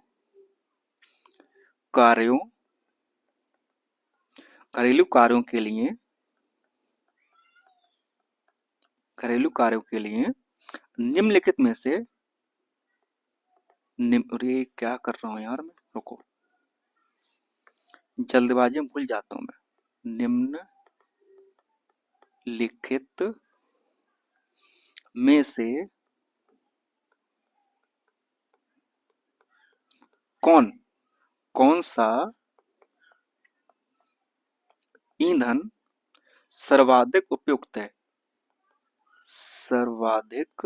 कार्यों घरेलू कार्यों के लिए घरेलू कार्यों के लिए निम्नलिखित में से अरे क्या कर रहा हूँ यार मैं, रुको, जल्दबाजी में भूल जाता हूँ मैं। निम्नलिखित में से कौन कौन सा ईंधन सर्वाधिक उपयुक्त है? सर्वाधिक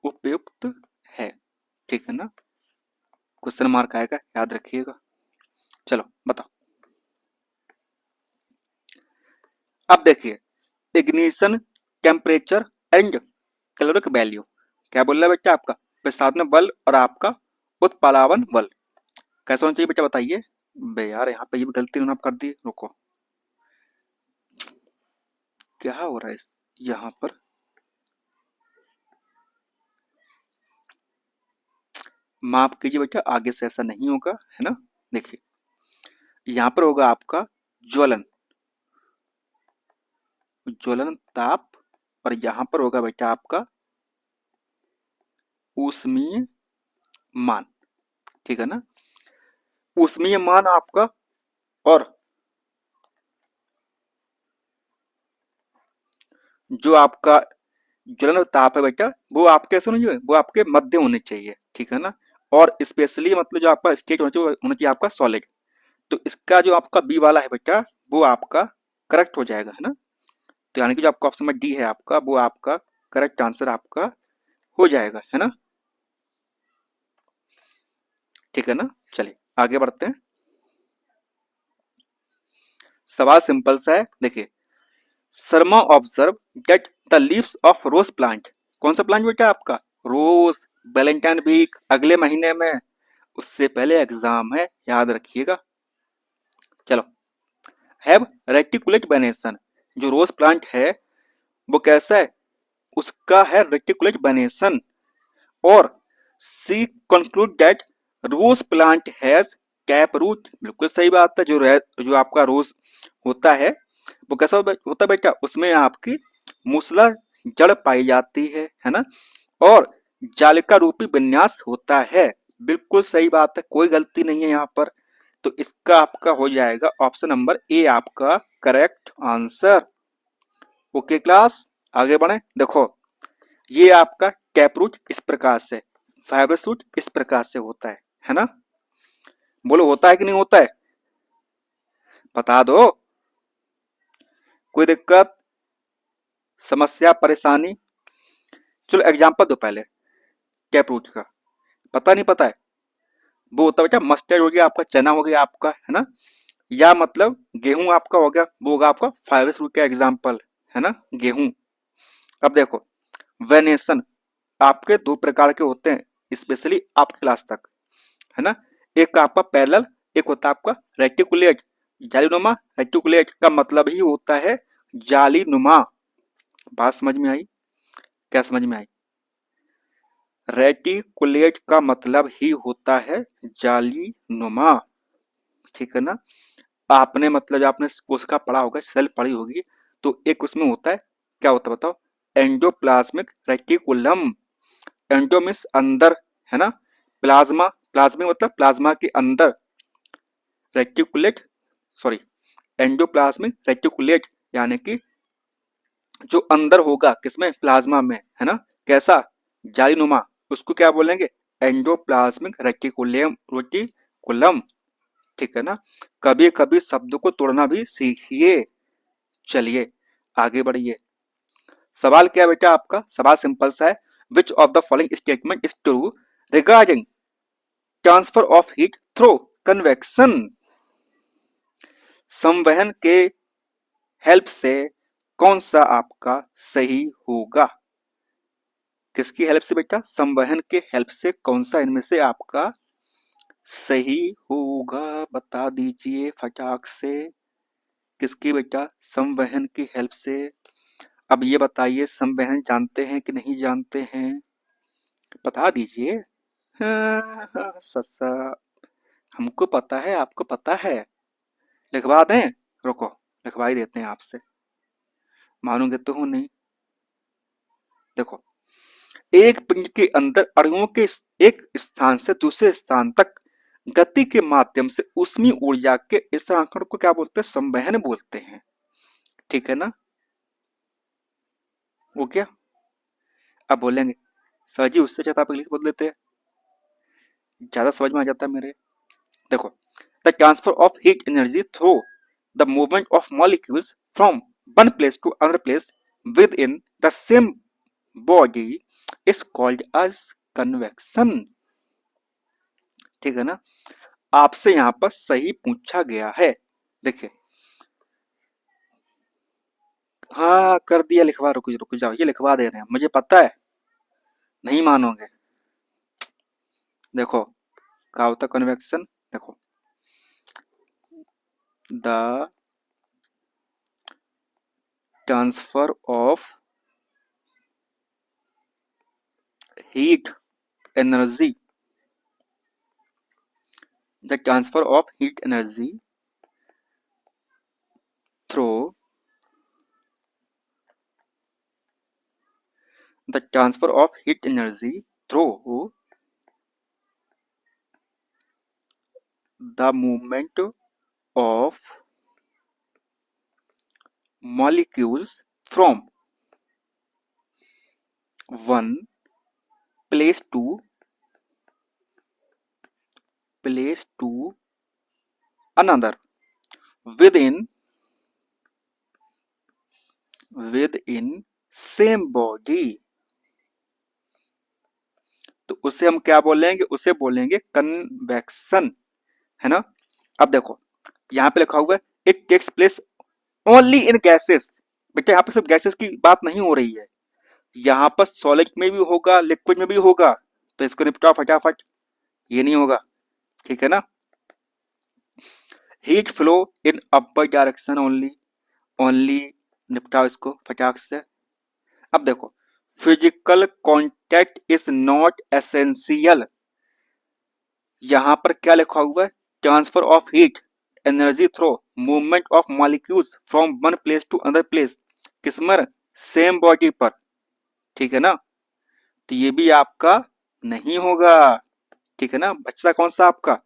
उपयुक्त है, ठीक है ना? क्वेश्चन मार्क आएगा, याद रखिएगा। चलो बताओ। अब देखिए, ignition temperature and caloric value क्या बोल रहा है बेटा आपका? प्रसाधन बल और आपका उत्पादन बल कैसा होना चाहिए बेटा बताइए। बे यार यहाँ पे ये भी गलती उन्होंने कर दी, रुको, क्या हो रहा है यहाँ पर? माफ कीजिए बेटा, आगे से ऐसा नहीं होगा, है ना? देखिए यहाँ पर होगा आपका ज्वलन, ज्वलन ताप, और यहाँ पर होगा बेटा आपका ऊष्मीय मान, ठीक है ना? ऊष्मीय मान आपका और जो आपका ज्वलन ताप है बेटा वो आपके ऐसे होना चाहिए, वो आपके मध्य होने चाहिए, ठीक है ना। और स्पेशली मतलब जो आपका स्टेट होना चाहिए आपका सॉलिड। तो इसका जो आपका बी वाला है बेटा वो आपका करेक्ट हो जाएगा, है ना। तो यानी कि जो आपका ऑप्शन में डी है आपका वो आपका करेक्ट आंसर आपका हो जाएगा, है ना। ठीक है ना, चलिए आगे बढ़ते हैं। सवाल सिंपल सा है, देखिए। Sharma observe that the leaves of rose plant, कौन सा प्लांट बेटा आपका, रोज, वैलेंटाइन वीक अगले महीने में, उससे पहले एग्जाम है याद रखिएगा। चलो, हैव रेटिकुलेट वेनेशन, जो रोज प्लांट है वो कैसा है, उसका है रेटिकुलेट वेनेशन। और C conclude that rose plant has cap root, बिल्कुल सही बात है। जो आपका रोज होता है वो कैसा होता है बेटा, उसमें आपकी मूसला जड़ पाई जाती है ना। और जालिका रूपी विन्यास होता है, बिल्कुल सही बात है, कोई गलती नहीं है यहाँ पर। तो इसका आपका हो जाएगा ऑप्शन नंबर ए आपका करेक्ट आंसर। ओके क्लास, आगे बढ़े। देखो, ये आपका टैपरूट इस प्रकार से, फाइबर रूट इस प्रकार से होता है ना। बोलो होता है कि नहीं होता है, बता दो। कोई दिक्कत, समस्या, परेशानी? चलो एग्जांपल दो पहले टैपरूट का। पता नहीं पता है, वो होता है बेटा मस्टर्ड हो गया आपका, चना हो गया आपका, है ना। या मतलब गेहूं आपका हो गया, वो होगा आपका फाइबर रूट का एग्जाम्पल, है ना, गेहूं। अब देखो, वेनेशन आपके दो प्रकार के होते हैं स्पेशली आपकी क्लास तक, है ना। एक आपका पैरेलल, एक होता है आपका रेटिकुलेट। जालीनुमा रेटिकुलेट का मतलब ही होता है जालीनुमा। बात समझ में आई, क्या समझ में आई? रेटिकुलेट का मतलब ही होता है जालीनुमा, ठीक है ना। आपने मतलब आपने उसका पढ़ा होगा, सेल पढ़ी होगी, तो एक उसमें होता है, क्या होता है बताओ, एंडोप्लाज्मिक रेटिकुलम। एंडो मीन्स अंदर, है ना। प्लाज्मा, प्लाज्मिक मतलब प्लाज्मा के अंदर, रेटिकुलेट, सॉरी, एंडोप्लाज्मिक रेटिकुलेट यानी कि जो अंदर होगा किसमें, प्लाज्मा में, है ना। कैसा, जालीनुमा, उसको क्या बोलेंगे, एंडोप्लाज्मिक रेटिकुलम, रेटिकुलम, ठीक है ना। कभी कभी शब्द को तोड़ना भी सीखिए। चलिए आगे बढ़िए। सवाल क्या है बेटा आपका, सवाल सिंपल सा है। Which of the following statement is true regarding transfer of heat through convection, संवहन के हेल्प से कौन सा आपका सही होगा। किसकी हेल्प से बेटा, संवहन के हेल्प से कौन सा इनमें से आपका सही होगा, बता दीजिए फटाक से। किसकी बेटा, संवहन की हेल्प से। अब ये बताइए संवहन जानते हैं कि नहीं जानते हैं, बता दीजिए। हाँ, हाँ, ससा, हमको पता है आपको पता है, लिखवा दें, रुको लिखवा ही देते हैं आपसे, मानोगे तो हो नहीं। देखो, एक पिंड के अंदर अणुओं के एक स्थान से दूसरे स्थान तक गति के माध्यम से ऊष्मीय ऊर्जा के इस आंकड़े को क्या बोलते हैं, संवहन बोलते हैं, ठीक है ना। वो क्या, अब बोलेंगे सर जी उससे ज्यादा आप इंग्लिश बोल लेते हैं, ज्यादा समझ में आ जाता है मेरे। देखो, the transfer of heat energy through the movement of molecules from one place to another place within the same body is called as convection, ठीक है ना। आपसे यहाँ पर सही पूछा गया है, देखिए। हाँ कर दिया, लिखवा, रुक रुक जाओ, ये लिखवा दे रहे हैं, मुझे पता है नहीं मानोगे। देखो क्या होता कन्वेक्शन, देखो, the transfer of heat energy, the transfer of heat energy through the transfer of heat energy through the movement of molecules from one place to another within same body। तो उसे हम क्या बोलेंगे, उसे बोलेंगे कन्वेक्शन, है ना। अब देखो यहाँ पे लिखा हुआ है it takes place only in gases. बेटा यहाँ पे सिर्फ गैसेस की बात नहीं हो रही है, यहाँ पर सॉलिड में भी होगा, लिक्विड में भी होगा। तो इसको निपटाओ फटाफट, ये नहीं होगा, ठीक है ना। Heat flow in upward direction only निपटाओ इसको फटाक से। अब देखो physical contact is not essential, यहां पर क्या लिखा हुआ है, transfer of heat energy through movement of molecules from one place to other place, किसमर सेम बॉडी पर, ठीक है ना। तो ये भी आपका नहीं होगा, ठीक है ना। बच्चा कौन सा आपका,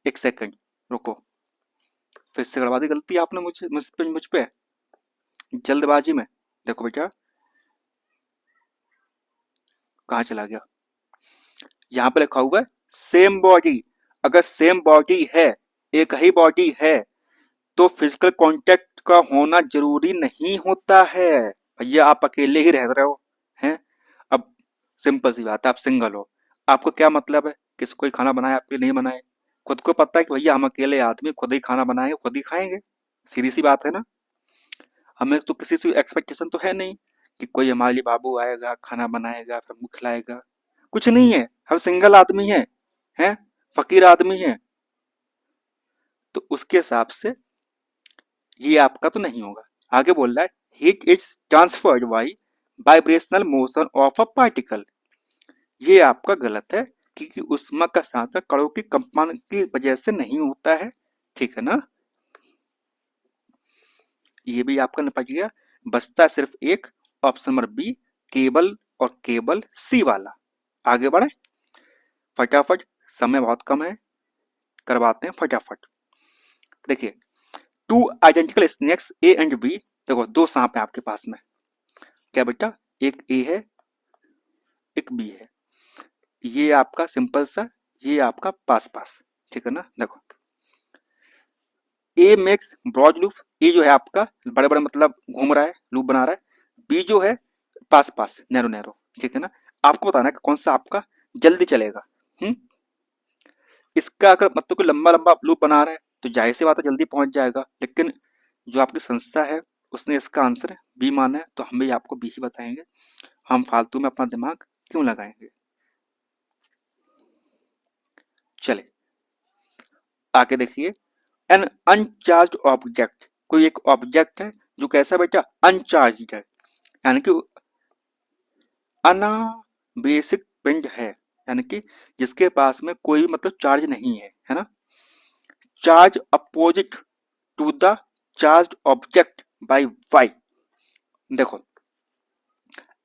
एक सेकंड रुको, फिर से करवा दी गलती आपने मुझ पे जल्दबाजी में। देखो बेटा कहाँ चला गया, यहाँ पे लिखा हुआ है सेम बॉडी। अगर सेम बॉडी है, एक ही बॉडी है, तो फिजिकल कांटेक्ट का होना जरूरी नहीं होता है। भैया आप अकेले ही रह रहे हो हैं, अब सिंपल सी बात है, आप सिंगल हो, आपको क्या मतलब है किसी कोई खाना बनाए आपके लिए नहीं बनाए, खुद को पता है कि भैया हम अकेले आदमी खुद ही खाना बनाए खुद ही खाएंगे, सीधी सी बात है ना। हमें तो किसी से एक्सपेक्टेशन तो है नहीं कि कोई हमारे लिए बाबू आएगा खाना बनाएगा फिर हमको खिलाएगा, कुछ नहीं है। हम सिंगल आदमी हैं, फकीर आदमी हैं, तो उसके हिसाब से ये आपका तो नहीं होगा। आगे बोल रहा है heat is transferred by vibrational motion of a particle, ये आपका गलत है क्योंकि ऊष्मा का सांचन कणों की कंपन की वजह से नहीं होता है, ठीक है ना। ये भी आपका निपट गया, बचता सिर्फ एक ऑप्शन नंबर बी, केबल और केबल सी वाला। आगे बढ़े फटाफट, समय बहुत कम है, करवाते हैं फटाफट। देखिए two identical snakes A and B, देखो दो सांप है आपके पास में, क्या बेटा, एक ए है एक बी है, ये आपका सिंपल सा, ये आपका पास पास, ठीक है ना। देखो ए मेक्स ब्रॉड लूप, ए जो है आपका बड़े बड़े मतलब घूम रहा है लूप बना रहा है, बी जो है पास पास नैरो नैरो, ठीक है ना। आपको बताना है कि कौन सा आपका जल्दी चलेगा। इसका अगर मतलब कोई लंबा लंबा लूप बना रहा है तो जाहिर सी बात है जल्दी पहुंच जाएगा, लेकिन जो आपकी संस्था है उसने इसका आंसर बी माना है, तो हम भी आपको बी ही बताएंगे, हम फालतू में अपना दिमाग क्यों लगाएंगे। चले आगे देखिए, एन अनचार्ज ऑब्जेक्ट, कोई एक ऑब्जेक्ट है जो कैसा बेटा अनचार्ज है, यानी कि अनावेशिक पिंड है, यानी कि जिसके पास में कोई मतलब चार्ज नहीं है ना। Charge opposite to the charge object by Y, देखो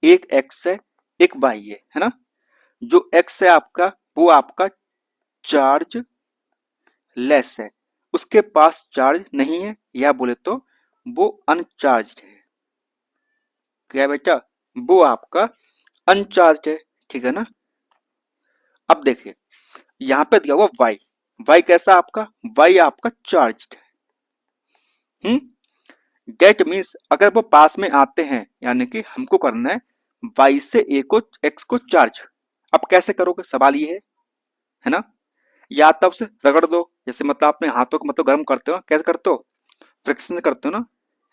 एक एक्स है एक वाई है ना। जो एक्स है आपका वो आपका चार्ज लेस है, उसके पास चार्ज नहीं है, या बोले तो वो अनचार्ज है, क्या बेटा, वो आपका अनचार्ज है, ठीक है ना। अब देखिए यहां पे दिया हुआ वाई, वाई कैसा आपका, वाई आपका चार्ज है। डेट मीन्स अगर वो पास में आते हैं, यानी कि हमको करना है वाई से ए को एक्स को चार्ज। अब कैसे करोगे सवाल ये है ना। या तब से रगड़ दो, जैसे मतलब अपने हाथों को मतलब गर्म करते हो, कैसे करते हो, फ्रिक्शन से करते हो ना,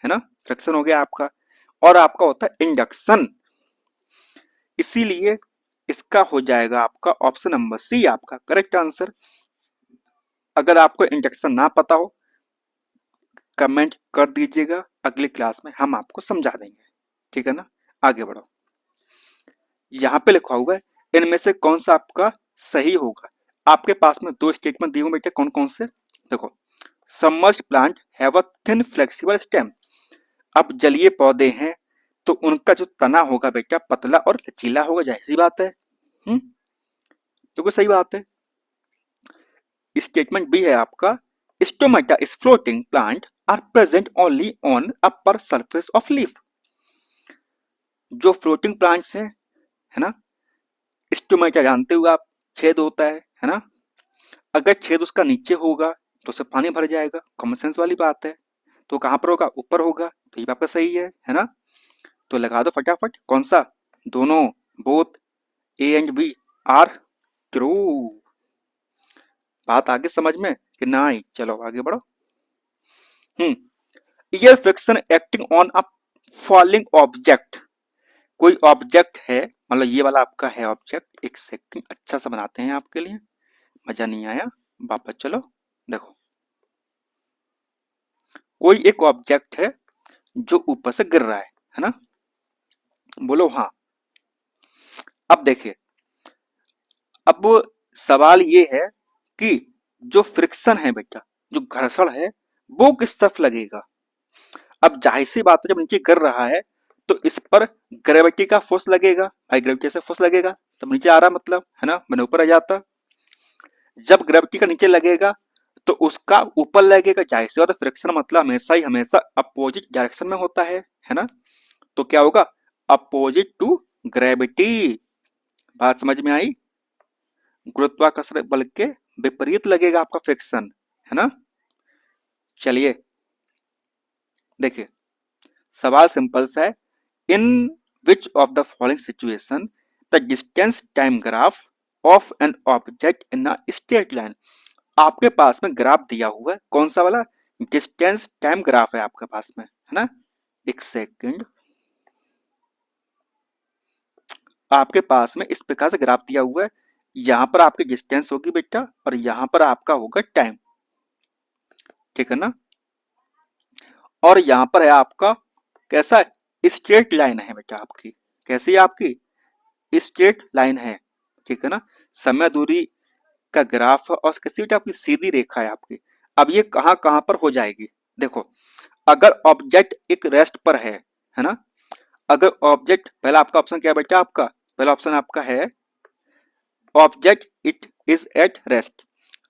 है ना, फ्रिक्शन हो गया आपका। और आपका होता है इंडक्शन, इसीलिए इसका हो जाएगा आपका ऑप्शन नंबर सी आपका करेक्ट आंसर। अगर आपको इंडक्शन ना पता हो कमेंट कर दीजिएगा, अगली क्लास में हम आपको समझा देंगे, ठीक है ना। आगे बढ़ो, यहाँ पे लिखा हुआ है इनमें से कौन सा आपका सही होगा। आपके पास में दो स्टेटमेंट दिए हुए बेटे, कौन कौन से, देखो submerged plant have a thin flexible stem, अब जलीय पौधे हैं तो उनका जो तना होगा बेटा पतला और लचीला होगा, जाहिर सी बात है। तो सही बात है। स्टेटमेंट बी है आपका, stomata is floating plant are present only on upper surface of leaf. जो फ्लोटिंग प्लांट्स हैं, है ना, स्टोमेटा जानते हो आप, छेद होता है ना। अगर छेद उसका नीचे होगा तो उससे पानी भर जाएगा, कॉमन सेंस वाली बात है। तो कहां पर होगा, ऊपर होगा, तो ये आपका सही है ना। तो लगा दो फटाफट, कौन सा, दोनों, both, A and B are true. बात आगे समझ में कि ना आई, चलो आगे बढ़ो। Air friction acting on a falling object. कोई ऑब्जेक्ट है, मतलब ये वाला आपका है ऑब्जेक्ट, एक सेकंड अच्छा सा बनाते हैं आपके लिए, मजा नहीं आया, वापस चलो। देखो, कोई एक ऑब्जेक्ट है जो ऊपर से गिर रहा है ना, बोलो हाँ। अब देखिए, अब सवाल ये है कि जो फ्रिक्शन है बेटा, जो घर्षण है, वो किस तरफ लगेगा। अब जाहिर सी बात है, जब नीचे गिर रहा है तो इस पर ग्रेविटी का फोर्स लगेगा, भाई ग्रेविटी से फोर्स लगेगा तब नीचे आ रहा, मतलब है ना, मैंने ऊपर आ जाता। जब ग्रेविटी का नीचे लगेगा तो उसका ऊपर लगेगा, जाहिर सी बात है, फ्रिक्शन मतलब हमेशा अपोजिट डायरेक्शन में होता है ना। तो क्या होगा, अपोजिट टू ग्रेविटी। बात समझ में आई, गुरुत्वाकर्षण बल के विपरीत लगेगा आपका फ्रिक्शन, है ना। चलिए देखिए, सवाल सिंपल सा है, in which of the following situation the distance time graph of an object in a straight line. आपके पास में ग्राफ दिया हुआ है, कौन सा वाला, डिस्टेंस टाइम ग्राफ है आपके पास में, है ना। एक सेकंड, आपके पास में इस प्रकार से ग्राफ दिया हुआ है, यहां पर आपकी डिस्टेंस होगी बेटा और यहां पर आपका होगा टाइम, ठीक है ना। और यहां पर है आपका कैसा, स्ट्रेट लाइन है बेटा आपकी, कैसी है आपकी, स्ट्रेट लाइन है, ठीक है ना। समय दूरी का ग्राफ और किसी भी आपकी सीधी रेखा है आपकी। अब ये कहां कहां पर हो जाएगी, देखो, अगर ऑब्जेक्ट एक रेस्ट पर है ना। अगर ऑब्जेक्ट, पहला आपका ऑप्शन क्या है बेटा, आपका पहला ऑप्शन आपका है object it is at rest.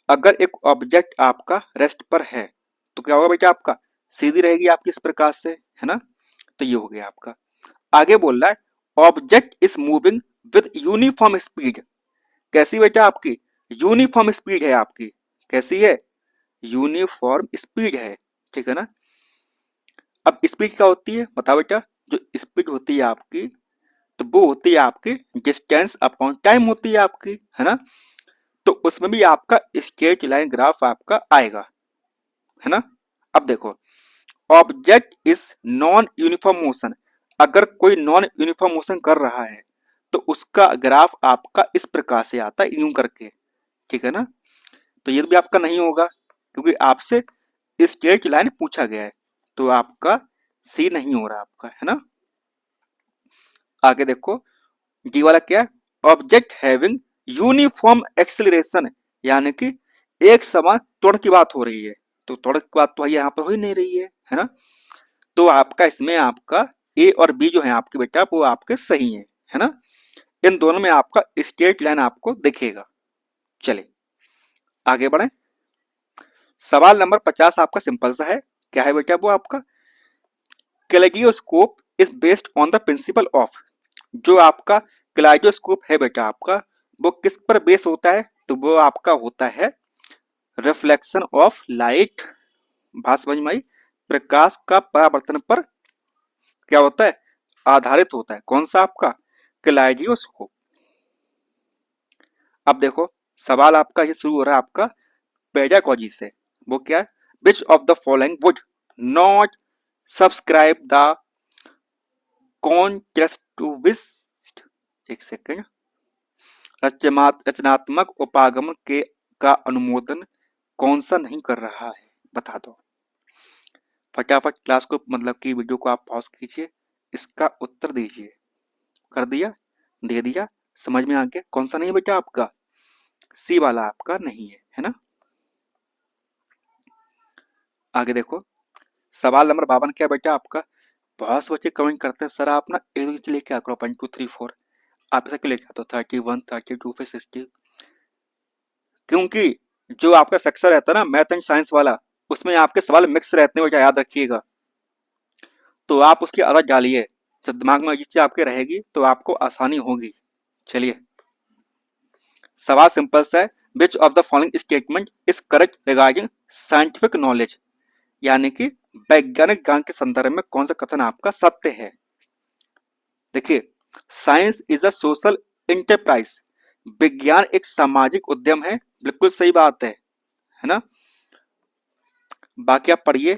अगर एक ऑब्जेक्ट आपका रेस्ट पर है तो क्या होगा बेटा, आपका सीधी रहेगी आपकी इस प्रकार से, है ना। तो ये हो गया आपका। आगे बोल रहा है object is moving with uniform speed. कैसी बेटा आपकी, यूनिफॉर्म स्पीड है आपकी, कैसी है, यूनिफॉर्म स्पीड है, ठीक है ना। अब स्पीड क्या होती है बताओ बेटा, जो स्पीड होती है आपकी, तो वो होती है आपकी डिस्टेंस अपॉन टाइम होती है आपकी, है ना। तो उसमें भी आपका स्ट्रेट लाइन ग्राफ आपका आएगा, है ना। अब देखो, object is non uniform motion. अगर कोई नॉन यूनिफॉर्म मोशन कर रहा है तो उसका ग्राफ आपका इस प्रकार से आता है, यूं करके, ठीक है ना। तो ये भी आपका नहीं होगा क्योंकि आपसे स्ट्रेट लाइन पूछा गया है, तो आपका सी नहीं हो रहा आपका, है ना। आगे देखो, डी वाला क्या है, ऑब्जेक्ट हैविंग यूनिफॉर्म एक्सेलरेशन, यानी कि एक समान त्वरण की बात हो रही है। तो त्वरण की बात तो यहाँ पर हो ही नहीं रही है ना। तो आपका इसमें आपका ए और बी जो है आपके बेटा वो आपके सही है ना। इन दोनों में आपका स्ट्रेट लाइन आपको दिखेगा। चलिए आगे बढ़े, सवाल नंबर 50 आपका सिंपल सा है, क्या है बेटा वो आपका, kaleidoscope is based on the principle of. जो आपका कैलेडोस्कोप है बेटा आपका, वो किस पर बेस होता है, तो वो आपका होता है रिफ्लेक्शन ऑफ लाइट। बात समझ में आई, प्रकाश का परावर्तन पर क्या होता है, आधारित होता है, कौन सा आपका कैलेडोस्कोप। अब देखो, सवाल आपका ये शुरू हो रहा है आपका पेडागोजी से, वो क्या है, which of the following would not subscribe the constructivist. एक सेकंड, रचनात्मक उपागम के का अनुमोदन कौन सा नहीं कर रहा है, बता दो फटाफट। क्लास को मतलब कि वीडियो को आप पॉज कीजिए, इसका उत्तर दीजिए। कर दिया, दे दिया, समझ में आ गया कौन सा नहीं है बेटा आपका, सी वाला आपका नहीं है ना। आगे देखो, सवाल नंबर 52 क्या बेटा आपका, बहुत से बच्चे कमेंट करते हैं सर आप ना एक लेके आ करो 1 2 3 4, आप ऐसा क्यों लेके आते हो 31 32 फिर 60, क्योंकि जो आपका सेक्शन रहता है ना मैथ एंड साइंस वाला, उसमें आपके सवाल मिक्स रहते हैं, बेटा याद रखिएगा। तो आप उसकी आदत डालिए, जब दिमाग में ये चीज आपके रहेगी तो आपको आसानी होगी। चलिए, सवाल सिंपल सा है, which of the following statement is correct regarding scientific knowledge, यानी कि वैज्ञानिक ज्ञान के संदर्भ में कौन सा कथन आपका सत्य है। देखिए, science is a social enterprise, विज्ञान एक सामाजिक उद्यम है, बिल्कुल सही बात है ना। बाकी आप पढ़िए,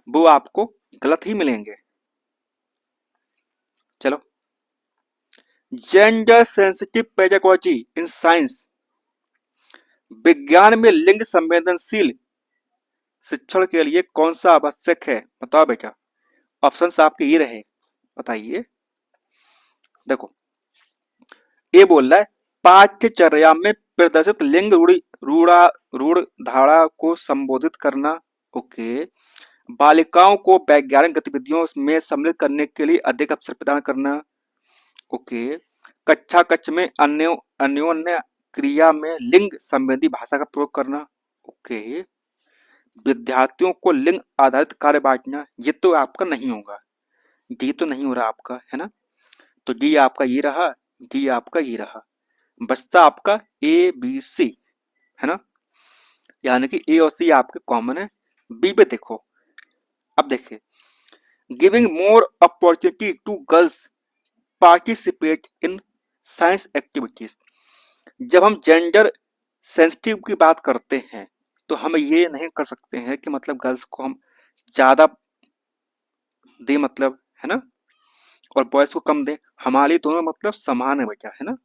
वो आपको गलत ही मिलेंगे। चलो, gender sensitive pedagogy in science, विज्ञान में लिंग संवेदनशील शिक्षण के लिए कौन सा आवश्यक है, बताओ बेटा। ऑप्शन आपके ये रहे, बताइए। देखो, ये बोल रहा है पाठ्यचर्या में प्रदर्शित लिंग रूढ़ा रूढ़ धारा को संबोधित करना। ओके। बालिकाओं को वैज्ञानिक गतिविधियों में सम्मिलित करने के लिए अधिक अवसर प्रदान करना। ओके। कक्षा कक्ष में अन्योन्य क्रिया में लिंग संबंधी भाषा का प्रयोग करना। ओके। विद्यार्थियों को लिंग आधारित कार्य बांटना, ये तो आपका नहीं होगा, डी तो नहीं हो रहा आपका, है ना। तो डी आपका ये रहा, डी आपका ये रहा, बचता आपका ए बी सी, है ना। यानी कि ए और सी आपके कॉमन है। बी पे देखो, अब देखिए, giving more opportunity to girls participate in science activities. जब हम जेंडर सेंसिटिव की बात करते हैं तो हम ये नहीं कर सकते हैं कि मतलब गर्ल्स को हम ज्यादा दे, मतलब, है ना, और बॉयज को कम दे। हमारे लिए दोनों मतलब समान है बेटा, है ना।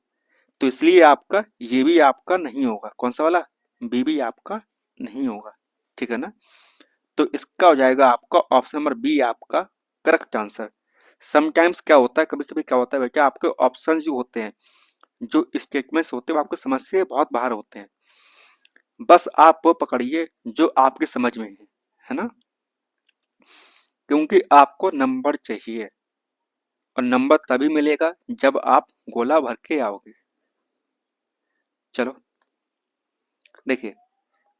तो इसलिए आपका ये भी आपका नहीं होगा, कौन सा वाला, बी भी आपका नहीं होगा, ठीक है ना। तो इसका हो जाएगा आपका ऑप्शन नंबर बी आपका करेक्ट आंसर। समटाइम्स क्या होता है, कभी कभी क्या होता है बेटा, आपके ऑप्शन जो होते हैं, जो स्टेटमेंट्स होते हैं, वो आपको समझ से बहुत बाहर होते हैं। बस आप वो पकड़िए जो आपकी समझ में है ना, क्योंकि आपको नंबर चाहिए, और नंबर तभी मिलेगा जब आप गोला भर के आओगे। चलो देखिए,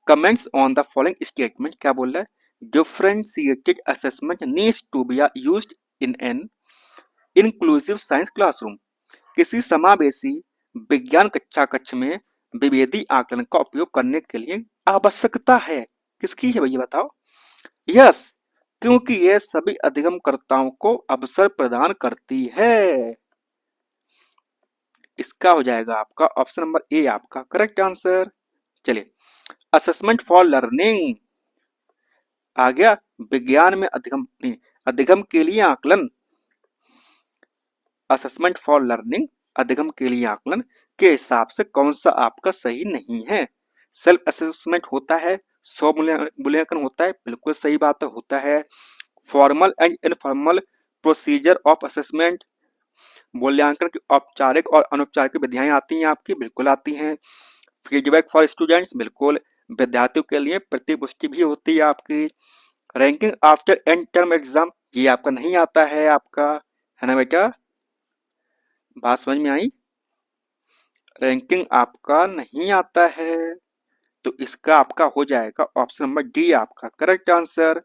comments on the following statement क्या बोल रहा है, differentiated assessment needs to be used in an inclusive science classroom. किसी समावेशी विज्ञान कक्षा कक्ष में विभेदी आकलन का उपयोग करने के लिए आवश्यकता है, किसकी है भैया बताओ। यस, क्योंकि यह सभी अधिगमकर्ताओं को अवसर प्रदान करती है। इसका हो जाएगा आपका ऑप्शन नंबर ए आपका करेक्ट आंसर। चलिए, असेसमेंट फॉर लर्निंग आ गया, विज्ञान में अधिगम नहीं, अधिगम के लिए आकलन, असेसमेंट फॉर लर्निंग, अधिगम के लिए आकलन के हिसाब से कौन सा आपका सही नहीं है। सेल्फ असेसमेंट होता है, स्व मूल्यांकन होता है, बिल्कुल सही बात होता है। Formal and informal procedure of assessment, मूल्यांकन की औपचारिक और अनौपचारिक विधियाएं आती हैं आपकी, बिल्कुल आती हैं। फीडबैक फॉर स्टूडेंट्स, बिल्कुल, विद्यार्थियों के लिए प्रतिपुष्टि भी होती है आपकी। Ranking after and term exam, ये आपका नहीं आता है आपका, है ना बेटा, बात समझ में आई। रैंकिंग आपका नहीं आता है, तो इसका आपका हो जाएगा ऑप्शन नंबर डी आपका करेक्ट आंसर,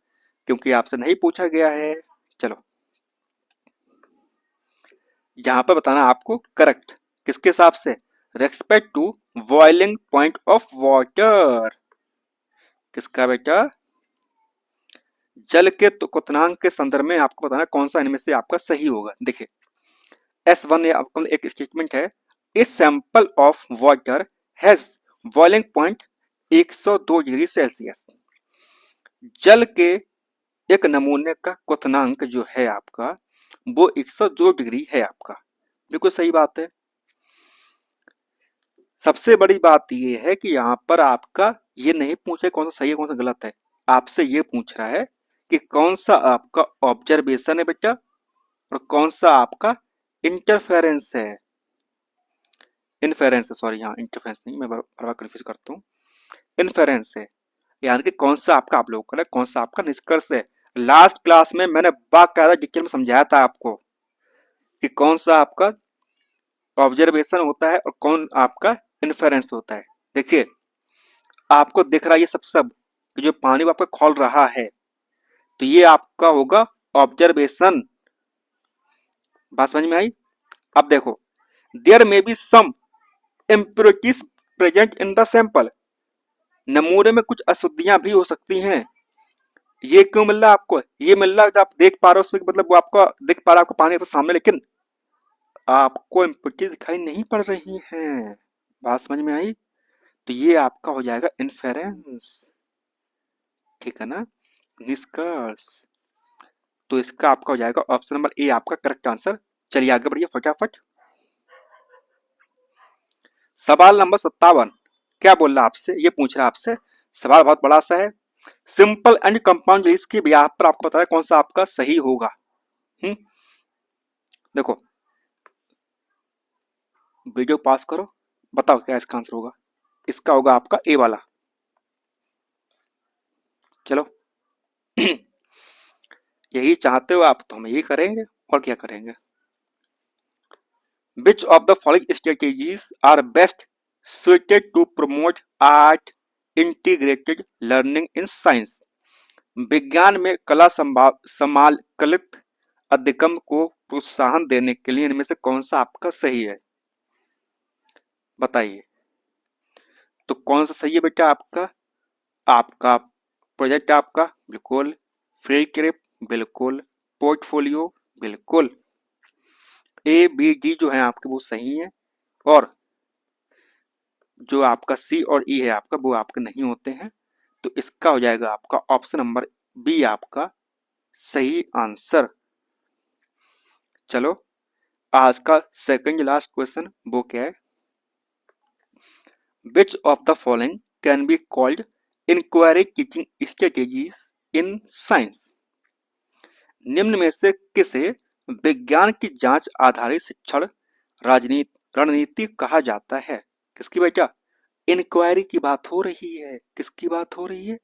क्योंकि आपसे नहीं पूछा गया है। चलो, यहां पर बताना आपको करेक्ट किसके हिसाब से, respect to boiling point of water, किसका बेटा, जल के तो क्वथनांक के संदर्भ में आपको बताना कौन सा इनमें से आपका सही होगा। देखिए, S1 ये आपका एक स्टेटमेंट है, a sample of water has boiling point 102 degree Celsius. जल के एक नमूने का क्वथनांक जो है आपका वो 102 डिग्री है आपका, बिल्कुल सही बात है। सबसे बड़ी बात यह है कि यहाँ पर आपका ये नहीं पूछे कौन सा सही है कौन सा गलत है, आपसे ये पूछ रहा है कि कौन सा आपका ऑब्जर्वेशन है बेटा और कौन सा आपका इंटरफेरेंस है, इनफेरेंस है, सॉरी, यहाँ इंटरफेरेंस नहीं, मैं बार कंफ्यूज करता हूँ, इनफेरेंस है, यानी कि कौन सा आपका अवलोकन है, कौन सा आपका निष्कर्ष है। लास्ट क्लास में मैंने बाकायदा डिटेल में समझाया था आपको कि कौन सा आपका ऑब्जर्वेशन होता है और कौन आपका इन्फेरेंस होता है। देखिए, आपको दिख रहा है ये सब कि जो पानी वो आपका खौल रहा है, तो ये आपका होगा ऑब्जर्वेशन। बात समझ में आई? अब देखो, there may be some impurities present in the sample. नमूने में कुछ अशुद्धियां भी हो सकती हैं। ये क्यों मिल रहा है आपको? ये मिल रहा है कि आप देख पा रहे हो उसमें, मतलब वो आपको दिख पा रहा है आपको पानी के सामने, लेकिन आपको इम्प्योरिटीज दिखाई नहीं पड़ रही हैं। बात समझ में आई? तो ये आपका हो जाएगा इन्फेरेंस। ठीक है ना? निष्कर्ष। तो इसका आपका हो जाएगा ऑप्शन नंबर ए आपका करेक्ट आंसर। चलिए आगे बढ़िए फटाफट। सवाल नंबर 57 क्या बोल रहा है आपसे? ये पूछ रहा है आपसे, सवाल बहुत बड़ा सा है। सिंपल एंड कंपाउंड लिस्ट की ब्याह पर आपको पता है कौन सा आपका सही होगा। देखो, वीडियो पास करो, बताओ क्या इसका आंसर होगा। इसका होगा आपका ए वाला। चलो यही चाहते हो आप तो हम यही करेंगे, और क्या करेंगे। Which of the following strategies are best suited to promote art integrated learning in science? विज्ञान में कला समाकलित अधिगम को प्रोत्साहन देने के लिए इनमें से कौन सा आपका सही है? बताइए। तो कौन सा सही है बेटा आपका? आपका प्रोजेक्ट आपका बिल्कुल, फील्ड ट्रिप बिल्कुल, पोर्टफोलियो बिल्कुल, ए बी डी जो है आपके वो सही है, और जो आपका सी और ई है आपका वो आपके नहीं होते हैं। तो इसका हो जाएगा आपका ऑप्शन नंबर बी आपका सही आंसर। चलो आज का सेकंड लास्ट क्वेश्चन वो क्या है? Which of the following can be called inquiry teaching strategies in science? निम्न में से किसे विज्ञान की जांच आधारित शिक्षण रणनीति कहा जाता है? किसकी बेटा? इंक्वायरी की बात हो रही है। किसकी बात हो रही है?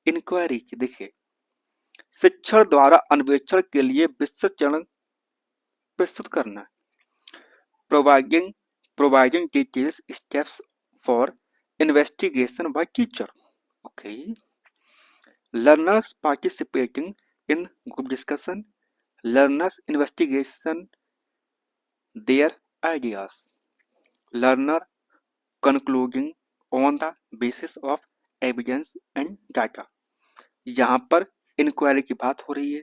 इंक्वायरी की। देखिए, शिक्षण द्वारा अन्वेषण के लिए विस्तृत चरण प्रस्तुत करना, providing providing details steps for investigation by teacher. Okay, learners participating in group discussion, learners investigation their ideas, learner concluding on the basis of evidence and data। यहाँ पर इंक्वायरी की बात हो रही है,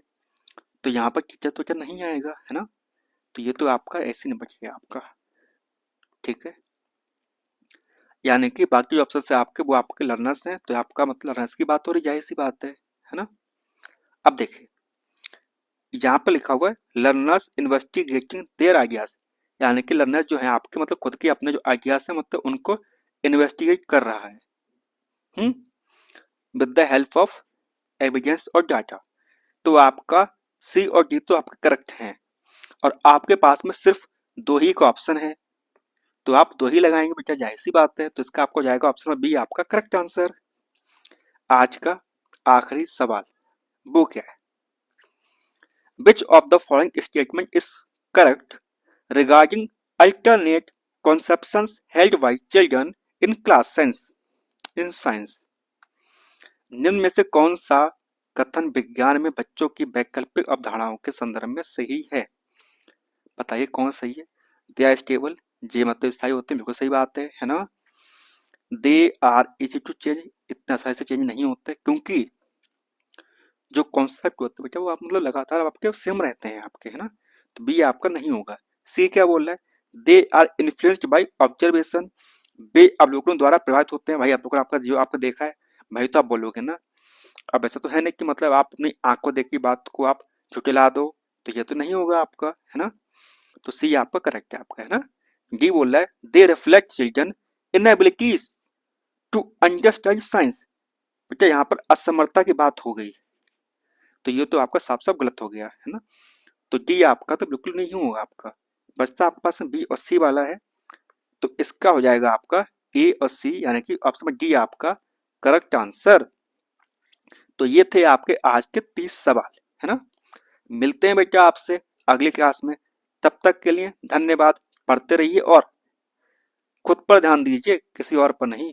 तो यहाँ पर टीचर तो नहीं आएगा, है ना? तो ये तो आपका ऐसे नहीं बच गया आपका। ठीक है, यानी कि बाकी जो ऑप्शन है आपके वो आपके लर्नर्स हैं, तो आपका मतलब लर्नर्स की बात हो रही, जाहिर सी बात है ना? अब देखिए, यहाँ पर लिखा हुआ है लर्नर्स इन्वेस्टिगेटिंग देयर आइडियाज, यानी कि लर्नर्स जो है आपके मतलब खुद के अपने जो आइडियाज है मतलब उनको इन्वेस्टिगेट कर रहा है with the help of evidence और डाटा। तो आपका सी और डी तो आपके करेक्ट हैं, और आपके पास में सिर्फ दो ही का ऑप्शन है, तो आप दो ही लगाएंगे बेटा, जाहिर सी बात है। तो इसका आपको जाएगा ऑप्शन बी आपका करेक्ट आंसर। आज का आखिरी सवाल वो क्या है? Which of the following statement is correct regarding alternate conceptions held by children in class science? निम्न में से कौन सा कथन विज्ञान में बच्चों की वैकल्पिक अवधारणाओं के संदर्भ में सही है? बताइए कौन सही है? दे आर स्टेबल, जे मतलब स्थायी होते हैं, बिल्कुल सही बात है ना? They are easy to change, इतना आसानी से चेंज नहीं होते, क्योंकि जो कॉन्सेप्ट होते हैं बेटा वो आप मतलब लगातार आपके सेम रहते हैं आपके, है ना? तो बी आपका नहीं होगा। सी क्या बोल रहा है? They are influenced by observation, वे अवलोकनों द्वारा प्रभावित होते हैं। भाई आप लोग आपका जो आपका देखा है भाई, तो आप बोलोगे ना। अब ऐसा तो है नहीं कि मतलब आप अपनी आंखों देखी बात को आप झुठला दो, तो ये तो नहीं होगा आपका, है ना? तो सी आपका करेक्ट है आपका, है ना? डी बोल रहा है they reflect children inabilities to understand science. बेटा यहाँ पर असमर्थता की बात हो गई, तो ये तो आपका साफ साफ गलत हो गया, है ना? तो डी आपका तो बिल्कुल नहीं होगा आपका। बचता आपके पास में बी और सी वाला है, तो इसका हो जाएगा आपका ए और सी, यानी कि ऑप्शन डी आपका करेक्ट आंसर। तो ये थे आपके आज के 30 सवाल, है ना? मिलते हैं बेटा आपसे अगली क्लास में, तब तक के लिए धन्यवाद। पढ़ते रहिए और खुद पर ध्यान दीजिए, किसी और पर नहीं।